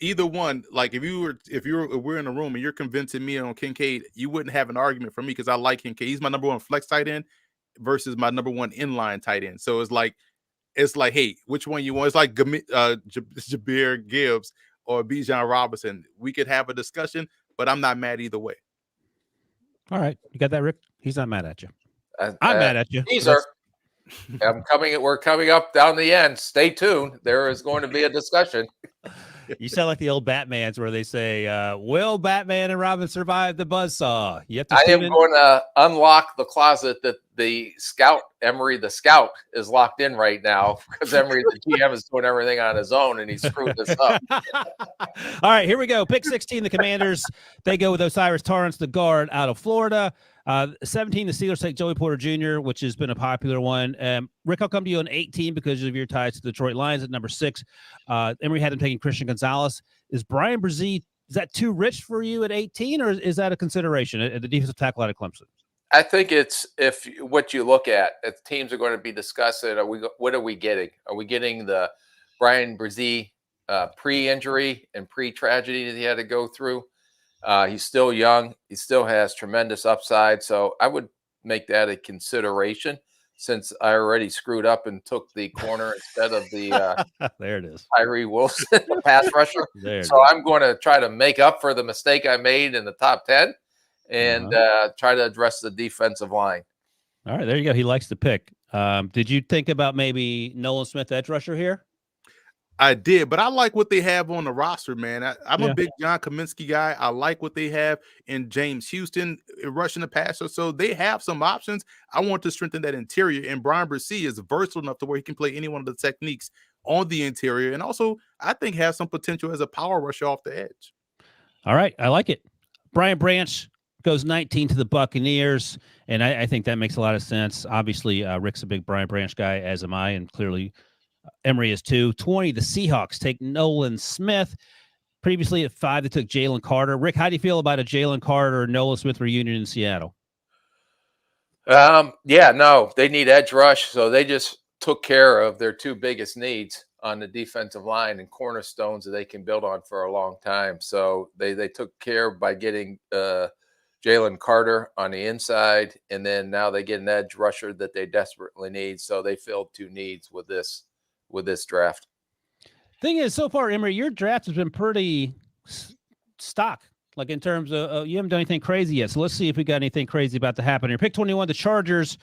either one, like if we're in a room and you're convincing me on Kincaid, you wouldn't have an argument for me, because I like Kincaid. He's my number one flex tight end versus my number one inline tight end. So it's like, hey, which one you want? It's like Jabir Gibbs or Bijan Robinson. We could have a discussion, but I'm not mad either way. All right, you got that, Rick? He's not mad at you. I'm mad at you. We're coming up down the end. Stay tuned. There is going to be a discussion. You sound like the old Batmans where they say, will Batman and Robin survive the buzzsaw? I am going to unlock the closet that the scout, Emory the scout, is locked in right now, because Emory the GM is doing everything on his own, and he screwed this up. All right, here we go. Pick 16, the Commanders. They go with Osiris Torrance, the guard out of Florida. 17, the Steelers take Joey Porter Jr., which has been a popular one. Rick, I'll come to you on 18 because of your ties to the Detroit Lions at number 6. Emory had him taking Christian Gonzalez. Is Brian Brzee, is that too rich for you at 18, or is that a consideration at the defensive tackle out of Clemson? I think it's what you look at. If teams are going to be discussing, what are we getting? Are we getting the Brian Brzee pre-injury and pre-tragedy that he had to go through? He's still young. He still has tremendous upside. So I would make that a consideration, since I already screwed up and took the corner instead of the there it is, Tyree Wilson, the pass rusher. So I'm going to try to make up for the mistake I made in the top 10 and try to address the defensive line. All right, there you go. He likes to pick. Did you think about maybe Nolan Smith, edge rusher here? I did, but I like what they have on the roster, man. I'm Yeah. a big John Kaminsky guy. I like what they have in James Houston rushing the passer. So they have some options. I want to strengthen that interior. And Brian Bresee is versatile enough to where he can play any one of the techniques on the interior. And also, I think has some potential as a power rusher off the edge. All right. I like it. Brian Branch goes 19 to the Buccaneers, and I think that makes a lot of sense. Obviously, Rick's a big Brian Branch guy, as am I, and clearly Emory is too. 20, the Seahawks take Nolan Smith. Previously at 5, they took Jalen Carter. Rick, how do you feel about a Jalen Carter Nolan Smith reunion in Seattle? Yeah, no, they need edge rush, so they just took care of their two biggest needs on the defensive line and cornerstones that they can build on for a long time. So they took care by getting Jalen Carter on the inside, and then now they get an edge rusher that they desperately need. So they filled two needs with this draft. Thing is, so far, Emory, your draft has been pretty stock. Like in terms of you haven't done anything crazy yet. So let's see if we got anything crazy about to happen here. Pick 21, the Chargers.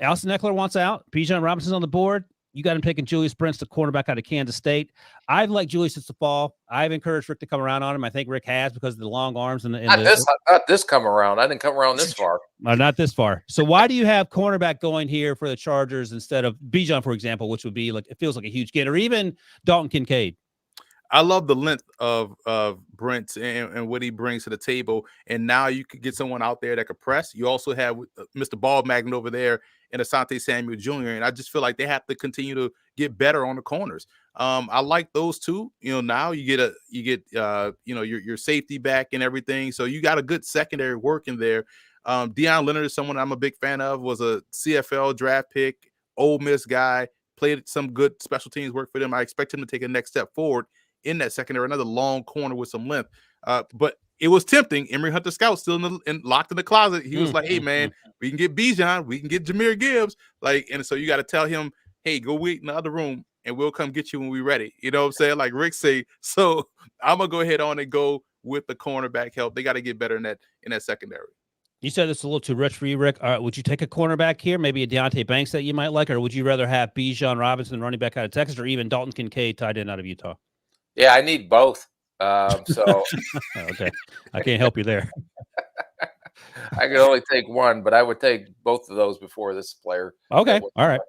Austin Eckler wants out. Bijan Robinson's on the board. You got him taking Julius Brents, the cornerback out of Kansas State. I've liked Julius since the fall. I've encouraged Rick to come around on him. I think Rick has because of the long arms and not this come around. I didn't come around this far. Not this far. So why do you have cornerback going here for the Chargers instead of Bijan, for example, which would be like it feels like a huge get, or even Dalton Kincaid? I love the length of Brent and what he brings to the table. And now you could get someone out there that could press. You also have Mr. Ball Magnet over there and Asante Samuel Jr. And I just feel like they have to continue to get better on the corners. I like those two. Now you get your safety back and everything. So you got a good secondary working there. Deion Leonard is someone I'm a big fan of. Was a CFL draft pick, Ole Miss guy, played some good special teams work for them. I expect him to take a next step forward in that secondary, another long corner with some length. But it was tempting. Emory Hunt, the scout, still locked in the closet. He was like, hey, man, we can get Bijan. We can get Jahmyr Gibbs. And so you got to tell him, hey, go wait in the other room, and we'll come get you when we're ready. You know what I'm saying? Like Rick say. So I'm going to go ahead on and go with the cornerback help. They got to get better in that secondary. You said it's a little too rich for you, Rick. Would you take a cornerback here, maybe a Deontay Banks that you might like, or would you rather have Bijan Robinson, running back out of Texas, or even Dalton Kincaid, tight end out of Utah? Yeah, I need both. So okay, I can't help you there. I could only take one, but I would take both of those before this player. Okay, all right,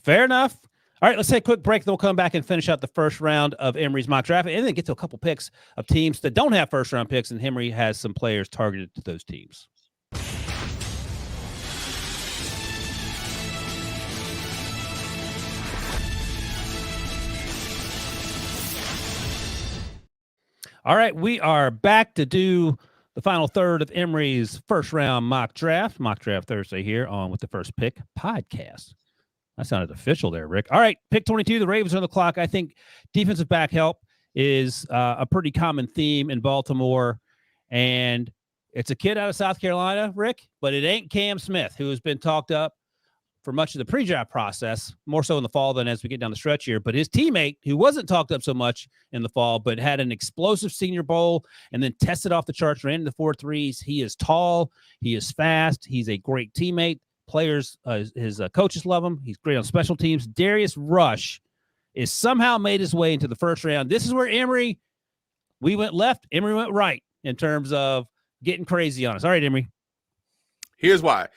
fair enough. All right, let's take a quick break. Then we'll come back and finish out the first round of Emory's mock draft, and then get to a couple picks of teams that don't have first round picks, and Emory has some players targeted to those teams. All right, we are back to do the final third of Emory's first round mock draft Thursday here on With the First Pick podcast. That sounded official there, Rick. All right, pick 22, the Ravens are on the clock. I think defensive back help is a pretty common theme in Baltimore, and it's a kid out of South Carolina, Rick, but it ain't Cam Smith, who has been talked up for much of the pre-draft process, more so in the fall than as we get down the stretch here. But his teammate, who wasn't talked up so much in the fall, but had an explosive Senior Bowl and then tested off the charts, ran into 4.3s. He is tall. He is fast. He's a great teammate. Players, his coaches love him. He's great on special teams. Darius Rush is somehow made his way into the first round. This is where we went left, Emory went right in terms of getting crazy on us. All right, Emory. Here's why.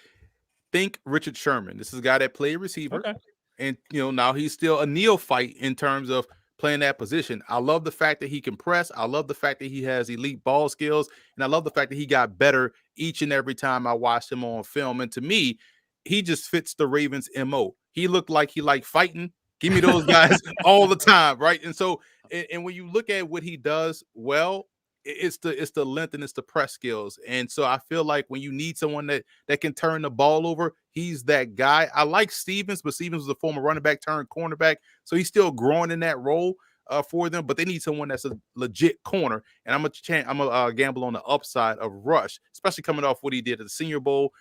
Think Richard Sherman. This is a guy that played receiver. Okay. And, now he's still a neophyte in terms of playing that position. I love the fact that he can press. I love the fact that he has elite ball skills. And I love the fact that he got better each and every time I watched him on film. And to me, he just fits the Ravens' MO. He looked like he liked fighting. Give me those guys all the time, right? And so, and when you look at what he does well, it's the length and it's the press skills. And so I feel like when you need someone that can turn the ball over, he's that guy. I like Stevens, but Stevens was a former running back turned cornerback, so he's still growing in that role for them. But they need someone that's a legit corner. And I'm gonna gamble on the upside of Rush, especially coming off what he did at the Senior Bowl,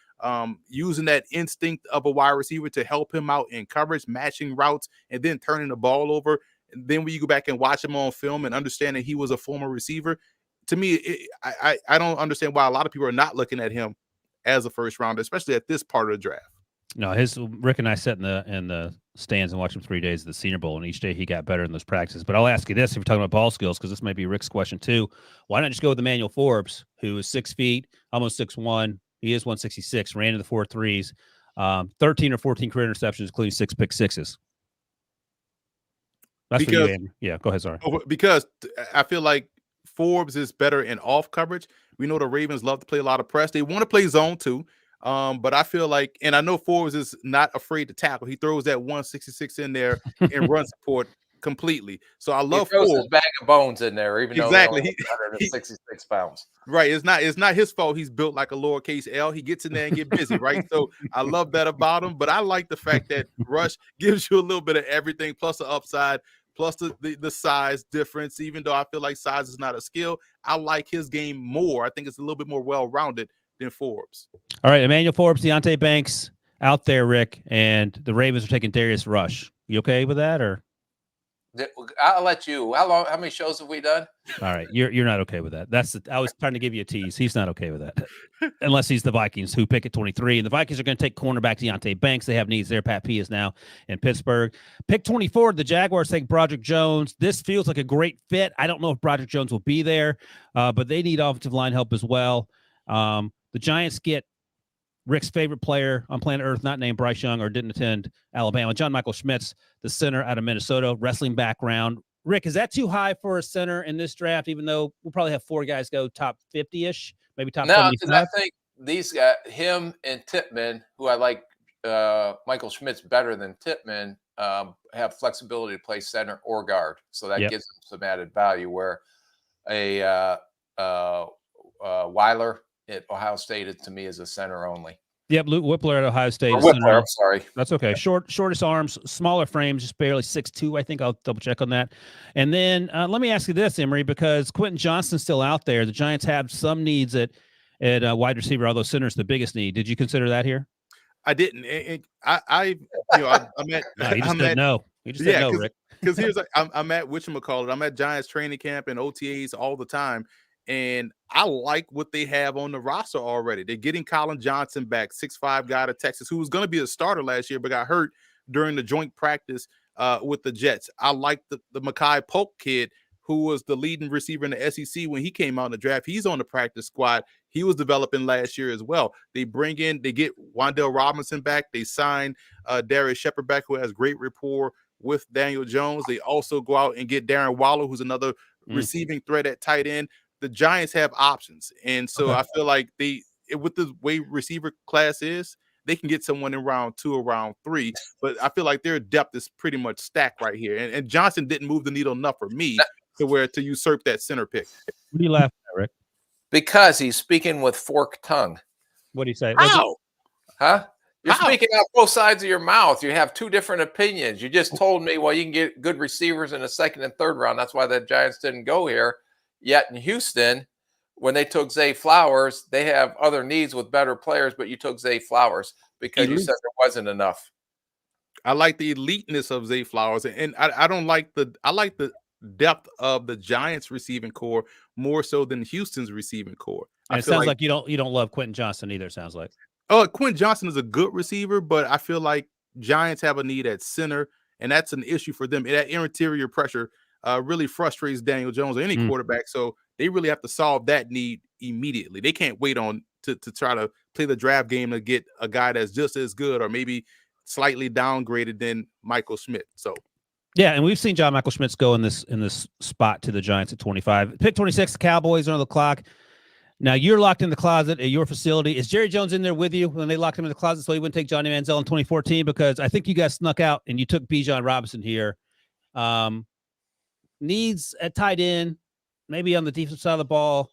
using that instinct of a wide receiver to help him out in coverage, matching routes, and then turning the ball over. And then when you go back and watch him on film and understand that he was a former receiver, to me, I don't understand why a lot of people are not looking at him as a first rounder, especially at this part of the draft. No, Rick and I sat in the stands and watched him 3 days of the Senior Bowl, and each day he got better in those practices. But I'll ask you this: if you're talking about ball skills, because this may be Rick's question too, why not just go with Emmanuel Forbes, who is 6 feet, almost 6'1"? He is 166, ran in the 4.3s, 13 or 14 career interceptions, including 6 pick sixes. That's for you, Amber. Yeah, go ahead. Sorry. Because I feel like Forbes is better in off coverage. We know the Ravens love to play a lot of press. They want to play zone too. But I feel like, and I know Forbes is not afraid to tackle. He throws that 166 in there and run support completely. So I love he throws Forbes. his bag of bones in there, even Exactly. though he's 166 pounds. Right. It's not his fault he's built like a lowercase L. He gets in there and get busy, right? So I love that about him. But I like the fact that Rush gives you a little bit of everything, plus the upside, plus the size difference. Even though I feel like size is not a skill, I like his game more. I think it's a little bit more well-rounded than Forbes. All right, Emmanuel Forbes, Deontay Banks out there, Rick, and the Ravens are taking Darius Rush. You okay with that, or? I'll let you. How many shows have we done? All right, you're not okay with that. I was trying to give you a tease. He's not okay with that, unless he's the Vikings, who pick at 23, and the Vikings are going to take cornerback Deontay Banks. They have needs there. Pat P is now in Pittsburgh. Pick 24, the Jaguars take Broderick Jones. This feels like a great fit. I don't know if Broderick Jones will be there, but they need offensive line help as well. The Giants get Rick's favorite player on planet Earth, not named Bryce Young or didn't attend Alabama, John Michael Schmitz, the center out of Minnesota, wrestling background. Rick, is that too high for a center in this draft, even though we'll probably have 4 guys go top 50-ish, maybe top 75? No, because I think these guys, him and Tippmann, who I like Michael Schmitz better than Tippmann, have flexibility to play center or guard. So that gives them some added value, where a Weiler at Ohio State, to me, is a center only. Yep, Luke Whippler at Ohio State. Whippler, I'm sorry. That's okay. Shortest arms, smaller frames, just barely 6'2". I think I'll double check on that. And then let me ask you this, Emory, because Quentin Johnston's still out there. The Giants have some needs at wide receiver, although center's the biggest need. Did you consider that here? I didn't. I'm at. No, he just said no. He just said no, Rick. Because I'm at whatchamacallit. I'm at Giants training camp and OTAs all the time. And I like what they have on the roster already. They're getting Colin Johnson back, 6'5" guy to Texas, who was going to be a starter last year, but got hurt during the joint practice with the Jets. I like the Mekhi Polk kid, who was the leading receiver in the SEC when he came out in the draft. He's on the practice squad. He was developing last year as well. They get Wan'Dale Robinson back. They sign Darius Shepard back, who has great rapport with Daniel Jones. They also go out and get Darren Waller, who's another receiving threat at tight end. The Giants have options. And so I feel like with the way receiver class is, they can get someone in round 2 or round 3. But I feel like their depth is pretty much stacked right here. And Johnson didn't move the needle enough for me to usurp that center pick. What are you laughing at, Rick? Because he's speaking with forked tongue. What do you say? How? Huh? You're speaking out both sides of your mouth. You have 2 different opinions. You just told me, well, you can get good receivers in the 2nd and 3rd round. That's why the Giants didn't go here. Yet in Houston, when they took Zay Flowers, they have other needs with better players, but you took Zay Flowers because you said there wasn't enough. I like the eliteness of Zay Flowers, and I like the depth of the Giants receiving core more so than Houston's receiving core. And it sounds like you don't love Quentin Johnston either, sounds like. Oh, Quentin Johnston is a good receiver, but I feel like Giants have a need at center, and that's an issue for them. And that interior pressure really frustrates Daniel Jones or any quarterback. So they really have to solve that need immediately. They can't wait on to try to play the draft game to get a guy that's just as good or maybe slightly downgraded than Michael Schmidt. So yeah, and we've seen John Michael Schmitz go in this spot to the Giants at 25. Pick 26, the Cowboys are on the clock. Now you're locked in the closet at your facility. Is Jerry Jones in there with you when they locked him in the closet so he wouldn't take Johnny Manziel in 2014? Because I think you guys snuck out and you took Bijan Robinson here. Needs at tight end, maybe on the defensive side of the ball.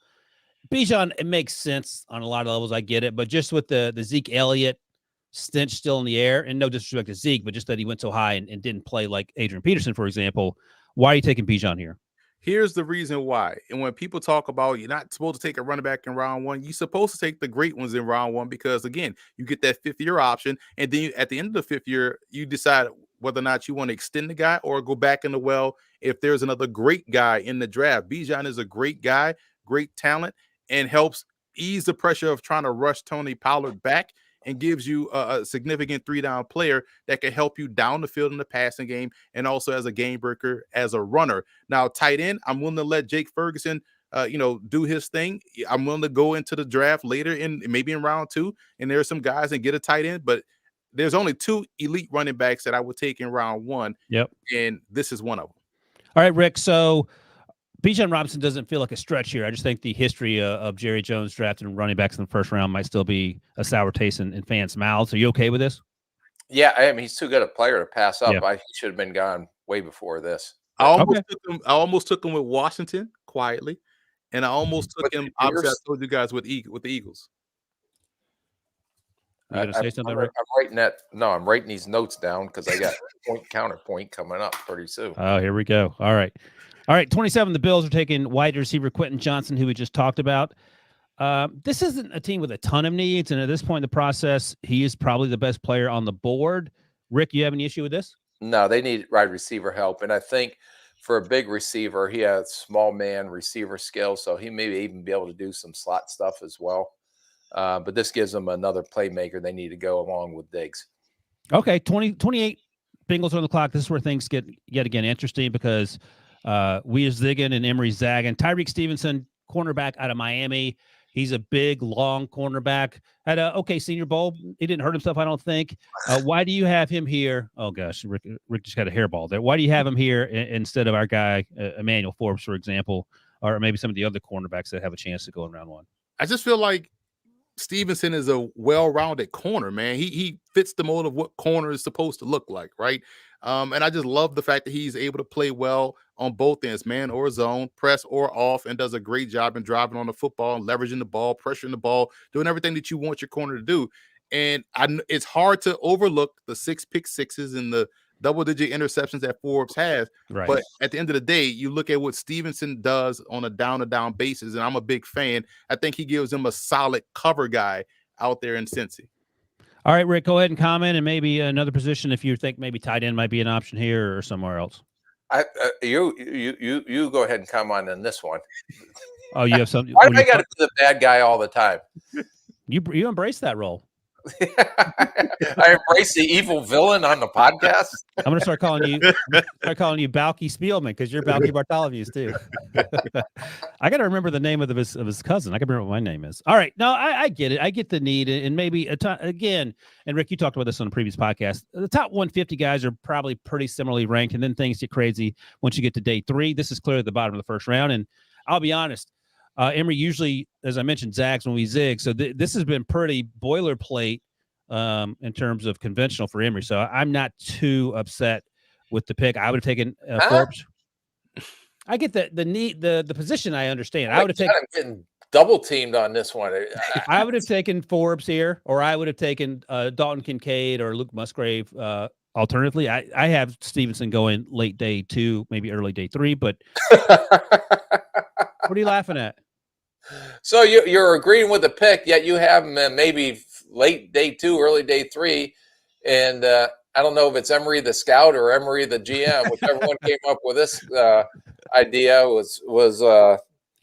Bijan, it makes sense on a lot of levels. I get it. But just with the Zeke Elliott stench still in the air, and no disrespect to Zeke, but just that he went so high and didn't play like Adrian Peterson, for example, why are you taking Bijan here? Here's the reason why. And when people talk about you're not supposed to take a running back in round 1, you're supposed to take the great ones in round 1 because, again, you get that 5th-year option. And then at the end of the 5th year, you decide whether or not you want to extend the guy or go back in the well if there's another great guy in the draft. Bijan is a great guy, great talent, and helps ease the pressure of trying to rush Tony Pollard back and gives you a significant 3-down player that can help you down the field in the passing game and also as a game breaker, as a runner. Now, tight end, I'm willing to let Jake Ferguson do his thing. I'm willing to go into the draft later maybe in round 2, and there are some guys and get a tight end, but there's only 2 elite running backs that I would take in round 1. Yep. And this is one of them. All right, Rick. So Bijan Robinson doesn't feel like a stretch here. I just think the history of Jerry Jones drafting running backs in the first round might still be a sour taste in fans' mouths. Are you okay with this? Yeah, I mean, he's too good a player to pass up. Yeah. He should have been gone way before this. I almost took him with Washington quietly, and I almost took him. Obviously, I told you guys with the Eagles. You gonna say something, Rick? I'm writing that. No, I'm writing these notes down because I got point counterpoint coming up pretty soon. Oh, here we go. All right. 27. The Bills are taking wide receiver Quentin Johnson, who we just talked about. This isn't a team with a ton of needs, and at this point in the process, he is probably the best player on the board. Rick, you have any issue with this? No, they need wide receiver help, and I think for a big receiver, he has small man receiver skills, so he may even be able to do some slot stuff as well. But this gives them another playmaker they need to go along with Diggs. Okay, 28 Bengals on the clock. This is where things get yet again interesting because we are zigging and Emory zagging. Tyreek Stevenson, cornerback out of Miami. He's a big, long cornerback. Had a okay Senior Bowl. He didn't hurt himself, I don't think. Why do you have him here? Oh, gosh, Rick just got a hairball there. Why do you have him here instead of our guy, Emmanuel Forbes, for example, or maybe some of the other cornerbacks that have a chance to go in round 1? I just feel like Stevenson is a well-rounded corner, man. He fits the mold of what corner is supposed to look like, right? And I just love the fact that he's able to play well on both ends, man or zone, press or off, and does a great job in driving on the football and leveraging the ball, pressuring the ball, doing everything that you want your corner to do. And it's hard to overlook the 6 pick sixes and the double-digit interceptions that Forbes has. Right. But at the end of the day, you look at what Stevenson does on a down-to-down basis, and I'm a big fan. I think he gives him a solid cover guy out there in Cincy. All right, Rick, go ahead and comment, and maybe another position if you think maybe tight end might be an option here or somewhere else. You go ahead and comment on this one. Oh, you have something. Why do I got to be the bad guy all the time? You embrace that role. I embrace the evil villain on the podcast. I'm going to start calling you Balky Spielman because you're Balky Bartholomew's too. I got to remember the name of his cousin. I can remember what my name is. All right. No, I get it. I get the need. And maybe again, and Rick, you talked about this on a previous podcast. The top 150 guys are probably pretty similarly ranked. And then things get crazy once you get to day 3. This is clearly at the bottom of the first round. And I'll be honest, Emory usually, as I mentioned, zags when we zig. So this has been pretty boilerplate in terms of conventional for Emory. So I'm not too upset with the pick. I would have taken Forbes. I get the need, the position. I understand. I would have taken. I'm getting double teamed on this one. I would have taken Forbes here, or I would have taken Dalton Kincaid or Luke Musgrave. Alternatively, I have Stevenson going late day 2, maybe early day 3. But what are you laughing at? So you're agreeing with the pick, yet you have him maybe late day 2, early day 3, and I don't know if it's Emory the scout or Emory the GM, whichever one came up with this idea was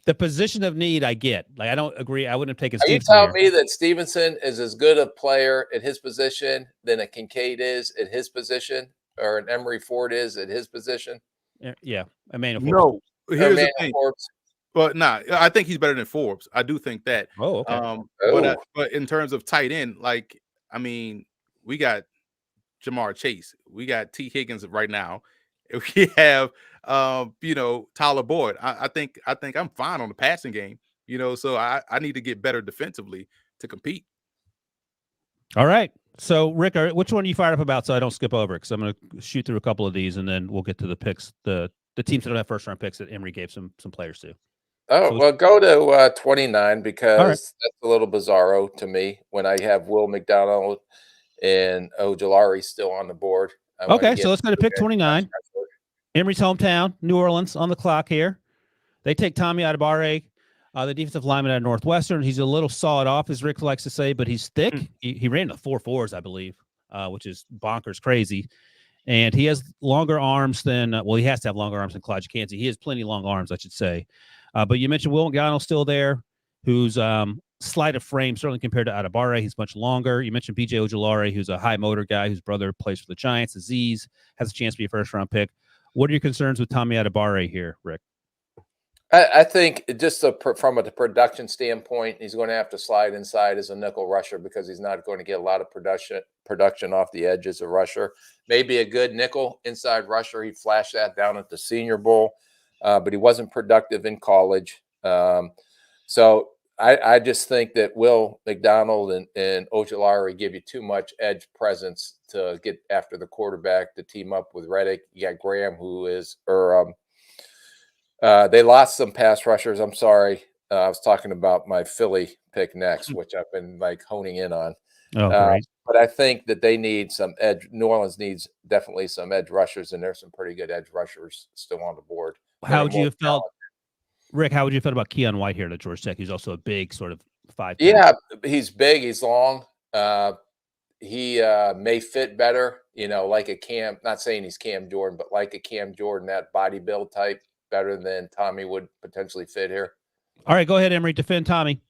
the position of need. I get. Like I don't agree. I wouldn't have taken. Are you telling me that Stevenson is as good a player at his position than a Kincaid is at his position, or an Emory Ford is at his position? Yeah, Emmanuel Forbes. No, here's the thing. Forbes. But I think he's better than Forbes. I do think that. Oh, okay. But in terms of tight end, like, I mean, we got Jamar Chase. We got T. Higgins right now. We have, Tyler Boyd. I think I'm fine on the passing game, so I need to get better defensively to compete. All right. So, Rick, which one are you fired up about so I don't skip over it? Because I'm going to shoot through a couple of these, and then we'll get to the picks, the teams that don't have first-round picks that Emory gave some players to. Oh, so, well, go to 29 because that's a little bizarro to me when I have Will McDonald and Ojolari still on the board. Okay, so let's go to pick 29. Emory's hometown, New Orleans, on the clock here. They take Tommy Adebawore, the defensive lineman at Northwestern. He's a little sawed off, as Rick likes to say, but he's thick. He ran the 4.4s, I believe, which is bonkers crazy. And he has longer arms than he has to have longer arms than Clyde Jacansey. He has plenty long arms, I should say. But you mentioned Will McDonald still there, who's slight of frame, certainly compared to Adebawore. He's much longer. You mentioned B.J. Ojulari, who's a high motor guy whose brother plays for the Giants. Aziz has a chance to be a first-round pick. What are your concerns with Tommy Adebawore here, Rick? I think just from a production standpoint, he's going to have to slide inside as a nickel rusher because he's not going to get a lot of production off the edge as a rusher. Maybe a good nickel inside rusher. He flashed that down at the Senior Bowl, but he wasn't productive in college. So I just think that Will McDonald and Ojulari give you too much edge presence to get after the quarterback to team up with Reddick. You got Graham, they lost some pass rushers. I'm sorry. I was talking about my Philly pick next, which I've been honing in on. Oh, great. But I think that they need some edge. New Orleans needs definitely some edge rushers, and there's some pretty good edge rushers still on the board. How would you have felt, Rick? How would you have felt about Keon White here at Georgia Tech? He's also a big sort of 5'10". Yeah, he's big. He's long. He may fit better, like a Cam. Not saying he's Cam Jordan, but like a Cam Jordan, that body build type, better than Tommy would potentially fit here. All right, go ahead, Emory. Defend Tommy.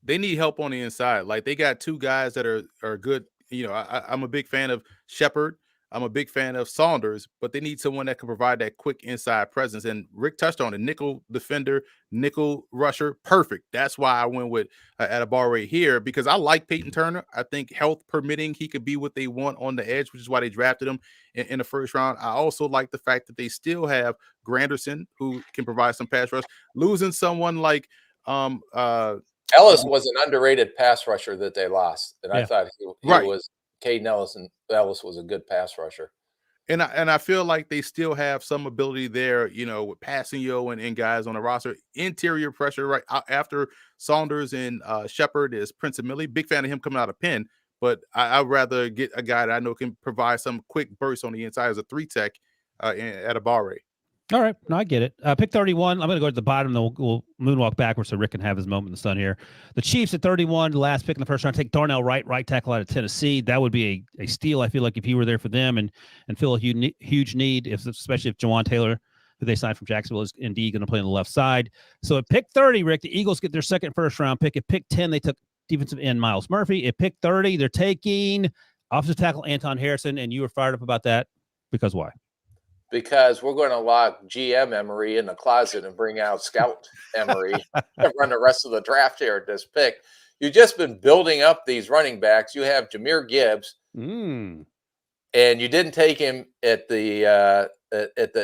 They need help on the inside. Like, they got two guys that are good. I'm a big fan of Shepard. I'm a big fan of Saunders, but they need someone that can provide that quick inside presence. And Rick touched on it: nickel defender, nickel rusher, perfect. That's why I went with Adebawore here, because I like Peyton Turner. I think, health permitting, he could be what they want on the edge, which is why they drafted him in the first round. I also like the fact that they still have Granderson, who can provide some pass rush. Losing someone like Ellis was an underrated pass rusher that they lost, and I thought he was. Caden Ellis was a good pass rusher. And I feel like they still have some ability there, with Passanio and guys on the roster. Interior pressure right after Saunders and Shepard is Prince Emily. Big fan of him coming out of Penn, but I'd rather get a guy that I know can provide some quick bursts on the inside as a 3-tech at Adebawore. All right. No, I get it. Pick 31. I'm going to go to the bottom, then we'll moonwalk backwards so Rick can have his moment in the sun here. The Chiefs at 31, the last pick in the first round, take Darnell Wright, right tackle out of Tennessee. That would be a steal, I feel like, if he were there for them and fill a huge need, especially if Jawan Taylor, who they signed from Jacksonville, is indeed going to play on the left side. So at pick 30, Rick, the Eagles get their second first-round pick. At pick 10, they took defensive end Miles Murphy. At pick 30, they're taking offensive tackle Anton Harrison, and you were fired up about that because why? Because we're going to lock GM Emory in the closet and bring out Scout Emory and run the rest of the draft here at this pick. You've just been building up these running backs. You have Jahmyr Gibbs, and you didn't take him at the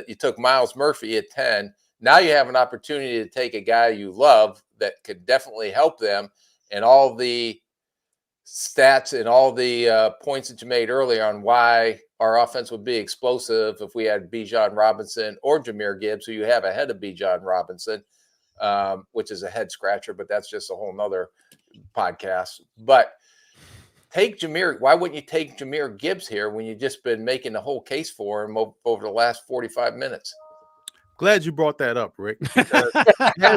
you took Miles Murphy at 10. Now you have an opportunity to take a guy you love that could definitely help them, and all the stats and all the points that you made earlier on why our offense would be explosive if we had Bijan Robinson or Jahmyr Gibbs, who you have ahead of Bijan Robinson, which is a head scratcher, but that's just a whole nother podcast. But take Jahmyr. Why wouldn't you take Jahmyr Gibbs here when you've just been making the whole case for him over the last 45 minutes? Glad you brought that up, Rick. As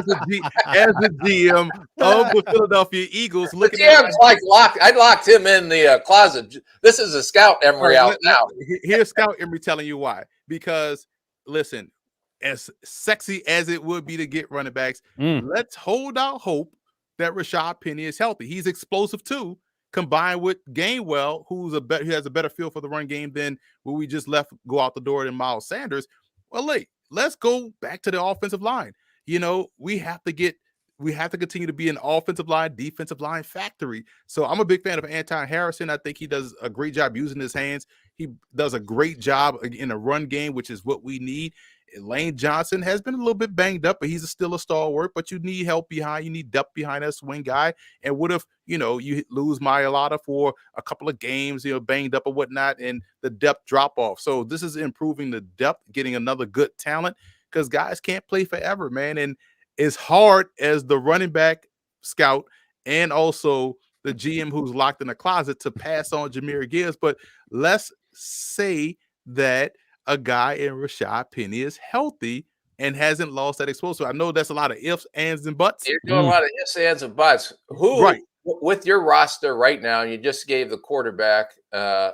the GM of the Philadelphia Eagles, looking at I locked him in the closet. This is a Scout Emory out now. Here's Scout Emory telling you why. Because listen, as sexy as it would be to get running backs, let's hold out hope that Rashad Penny is healthy. He's explosive too, combined with Gainwell, who has a better feel for the run game than what we just left go out the door than Miles Sanders. Well, let's go back to the offensive line. We have to continue to be an offensive line, defensive line factory. So I'm a big fan of Anton Harrison. I think he does a great job using his hands. He does a great job in a run game, which is what we need. Lane Johnson has been a little bit banged up, but he's still a stalwart. But you need help behind. You need depth behind that swing guy. And what if, you lose Mailata for a couple of games, banged up or whatnot, and the depth drop off. So this is improving the depth, getting another good talent, because guys can't play forever, man. And as hard as the running back scout and also the GM who's locked in the closet to pass on Jahmyr Gibbs, but let's say that a guy in Rashad Penny is healthy and hasn't lost that exposure. I know that's a lot of ifs, ands, and buts. You're doing a lot of ifs, ands, and buts. Who, right, with your roster right now, you just gave the quarterback a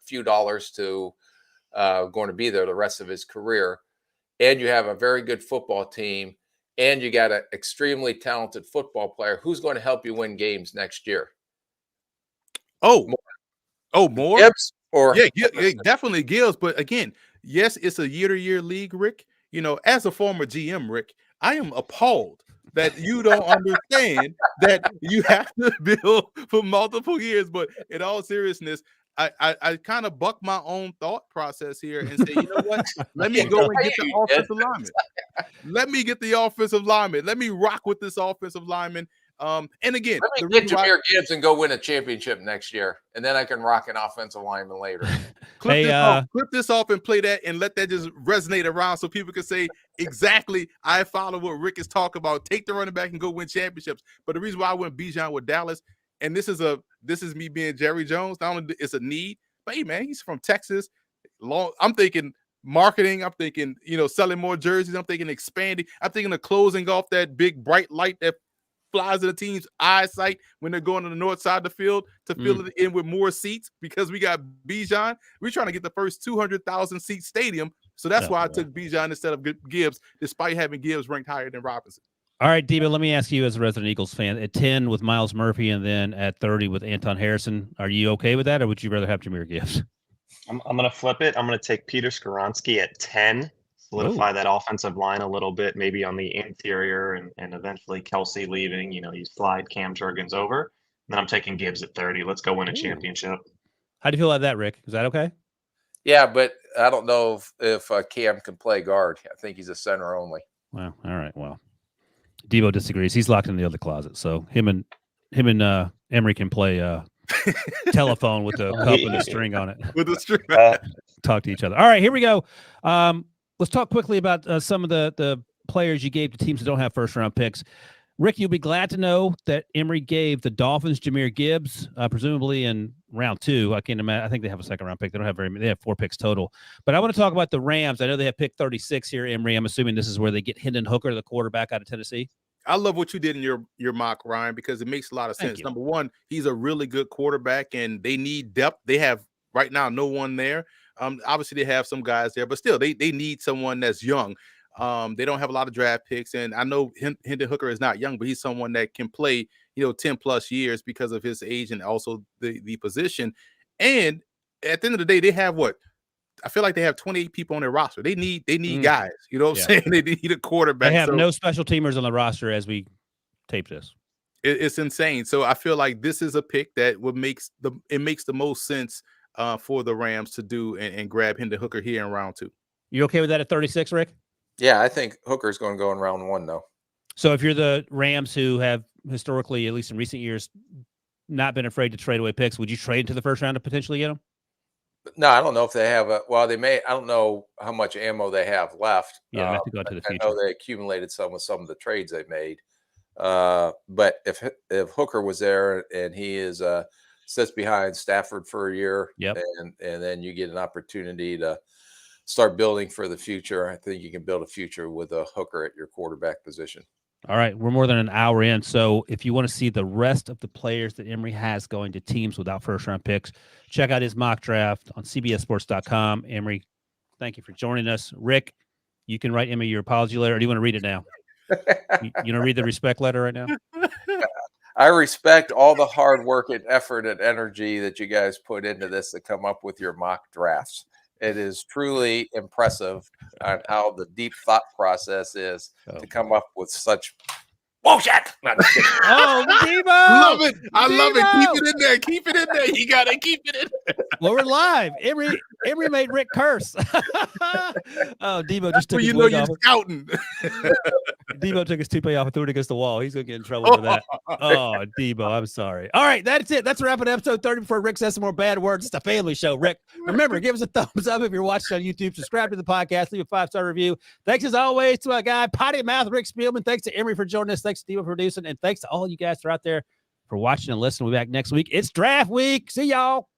few dollars to going to be there the rest of his career, and you have a very good football team, and you got an extremely talented football player, who's going to help you win games next year? More? Gibbs or Yeah, definitely Gibbs. But again, yes, it's a year-to-year league, Rick. As a former GM, Rick, I am appalled that you don't understand that you have to build for multiple years. But in all seriousness, I kind of buck my own thought process here and say, you know what? Let me go and get the offensive lineman. Let me get the offensive lineman. Let me rock with this offensive lineman. And again, let me get Jahmyr Gibbs and go win a championship next year, and then I can rock an offensive lineman later. Clip this off and play that, and let that just resonate around so people can say exactly, I follow what Rick is talking about. Take the running back and go win championships. But the reason why I went Bijan with Dallas, and this is me being Jerry Jones. Not only it's a need, but hey man, he's from Texas. I'm thinking marketing. I'm thinking selling more jerseys. I'm thinking expanding. I'm thinking of closing off that big bright light that flies in the team's eyesight when they're going to the north side of the field to fill it in with more seats because we got Bijan. We're trying to get the first 200,000 seat stadium. So that's why I took Bijan instead of Gibbs, despite having Gibbs ranked higher than Robinson. All right, Debo, let me ask you as a resident Eagles fan, at 10 with Miles Murphy and then at 30 with Anton Harrison, are you okay with that, or would you rather have Jahmyr Gibbs? I'm going to flip it. I'm going to take Peter Skoronski at 10, solidify that offensive line a little bit, maybe on the interior, and eventually Kelsey leaving. You slide Cam Jurgens over. And then I'm taking Gibbs at 30. Let's go win a championship. How do you feel about that, Rick? Is that okay? Yeah, but I don't know if Cam can play guard. I think he's a center only. Well, all right. Well, Debo disagrees. He's locked in the other closet, so him and Emory can play telephone with the cup and the string on it. With the string, talk to each other. All right, here we go. Let's talk quickly about some of the players you gave to teams that don't have first-round picks. Rick, you'll be glad to know that Emory gave the Dolphins Jahmyr Gibbs, presumably in round 2. I can't imagine. I think they have a second-round pick. They don't have very many. They have 4 picks total. But I want to talk about the Rams. I know they have pick 36 here, Emory. I'm assuming this is where they get Hendon Hooker, the quarterback out of Tennessee. I love what you did in your mock, Ryan, because it makes a lot of sense. Number one, he's a really good quarterback, and they need depth. They have right now no one there. Obviously, they have some guys there, but still, they need someone that's young. They don't have a lot of draft picks, and I know Hendon Hooker is not young, but he's someone that can play 10 plus years because of his age and also the position. And at the end of the day, they have what? I feel like they have 28 people on their roster. They need guys. You know what I'm saying? They need a quarterback. They have no special teamers on the roster as we tape this. It's insane. So I feel like this is a pick that makes the most sense for the Rams to do and grab Hendon Hooker here in round 2. You okay with that at 36, Rick? Yeah, I think Hooker's going to go in round 1, though. So if you're the Rams who have historically, at least in recent years, not been afraid to trade away picks, would you trade into the first round to potentially get them? No, I don't know if they have they may. I don't know how much ammo they have left. Yeah, have to go to the future. I know they accumulated some with some of the trades they made. But if Hooker was there and he is sits behind Stafford for a year, and then you get an opportunity to start building for the future, I think you can build a future with a Hooker at your quarterback position. All right, we're more than an hour in, so if you want to see the rest of the players that Emory has going to teams without first-round picks, check out his mock draft on CBSSports.com. Emory, thank you for joining us. Rick, you can write Emory your apology letter, or do you want to read it now? You want to read the respect letter right now? I respect all the hard work and effort and energy that you guys put into this to come up with your mock drafts. It is truly impressive on how the deep thought process is to come up with such bullshit. Oh, Debo! Love it. I love it. Keep it in there. Keep it in there. You got to keep it in there. Well, we're live. Emory made Rick curse. Oh, Debo just took his wig off. Scouting. Debo took his toupee off and threw it against the wall. He's going to get in trouble for that. Oh, Debo, I'm sorry. All right, that's it. That's a wrap on episode 30 before Rick says some more bad words. It's a family show, Rick. Remember, give us a thumbs up if you're watching on YouTube. Subscribe to the podcast. Leave a 5-star review. Thanks, as always, to our guy, Potty Mouth Rick Spielman. Thanks to Emory for joining us. Thanks to Debo for producing. And thanks to all you guys that are out there for watching and listening. We'll be back next week. It's draft week. See y'all.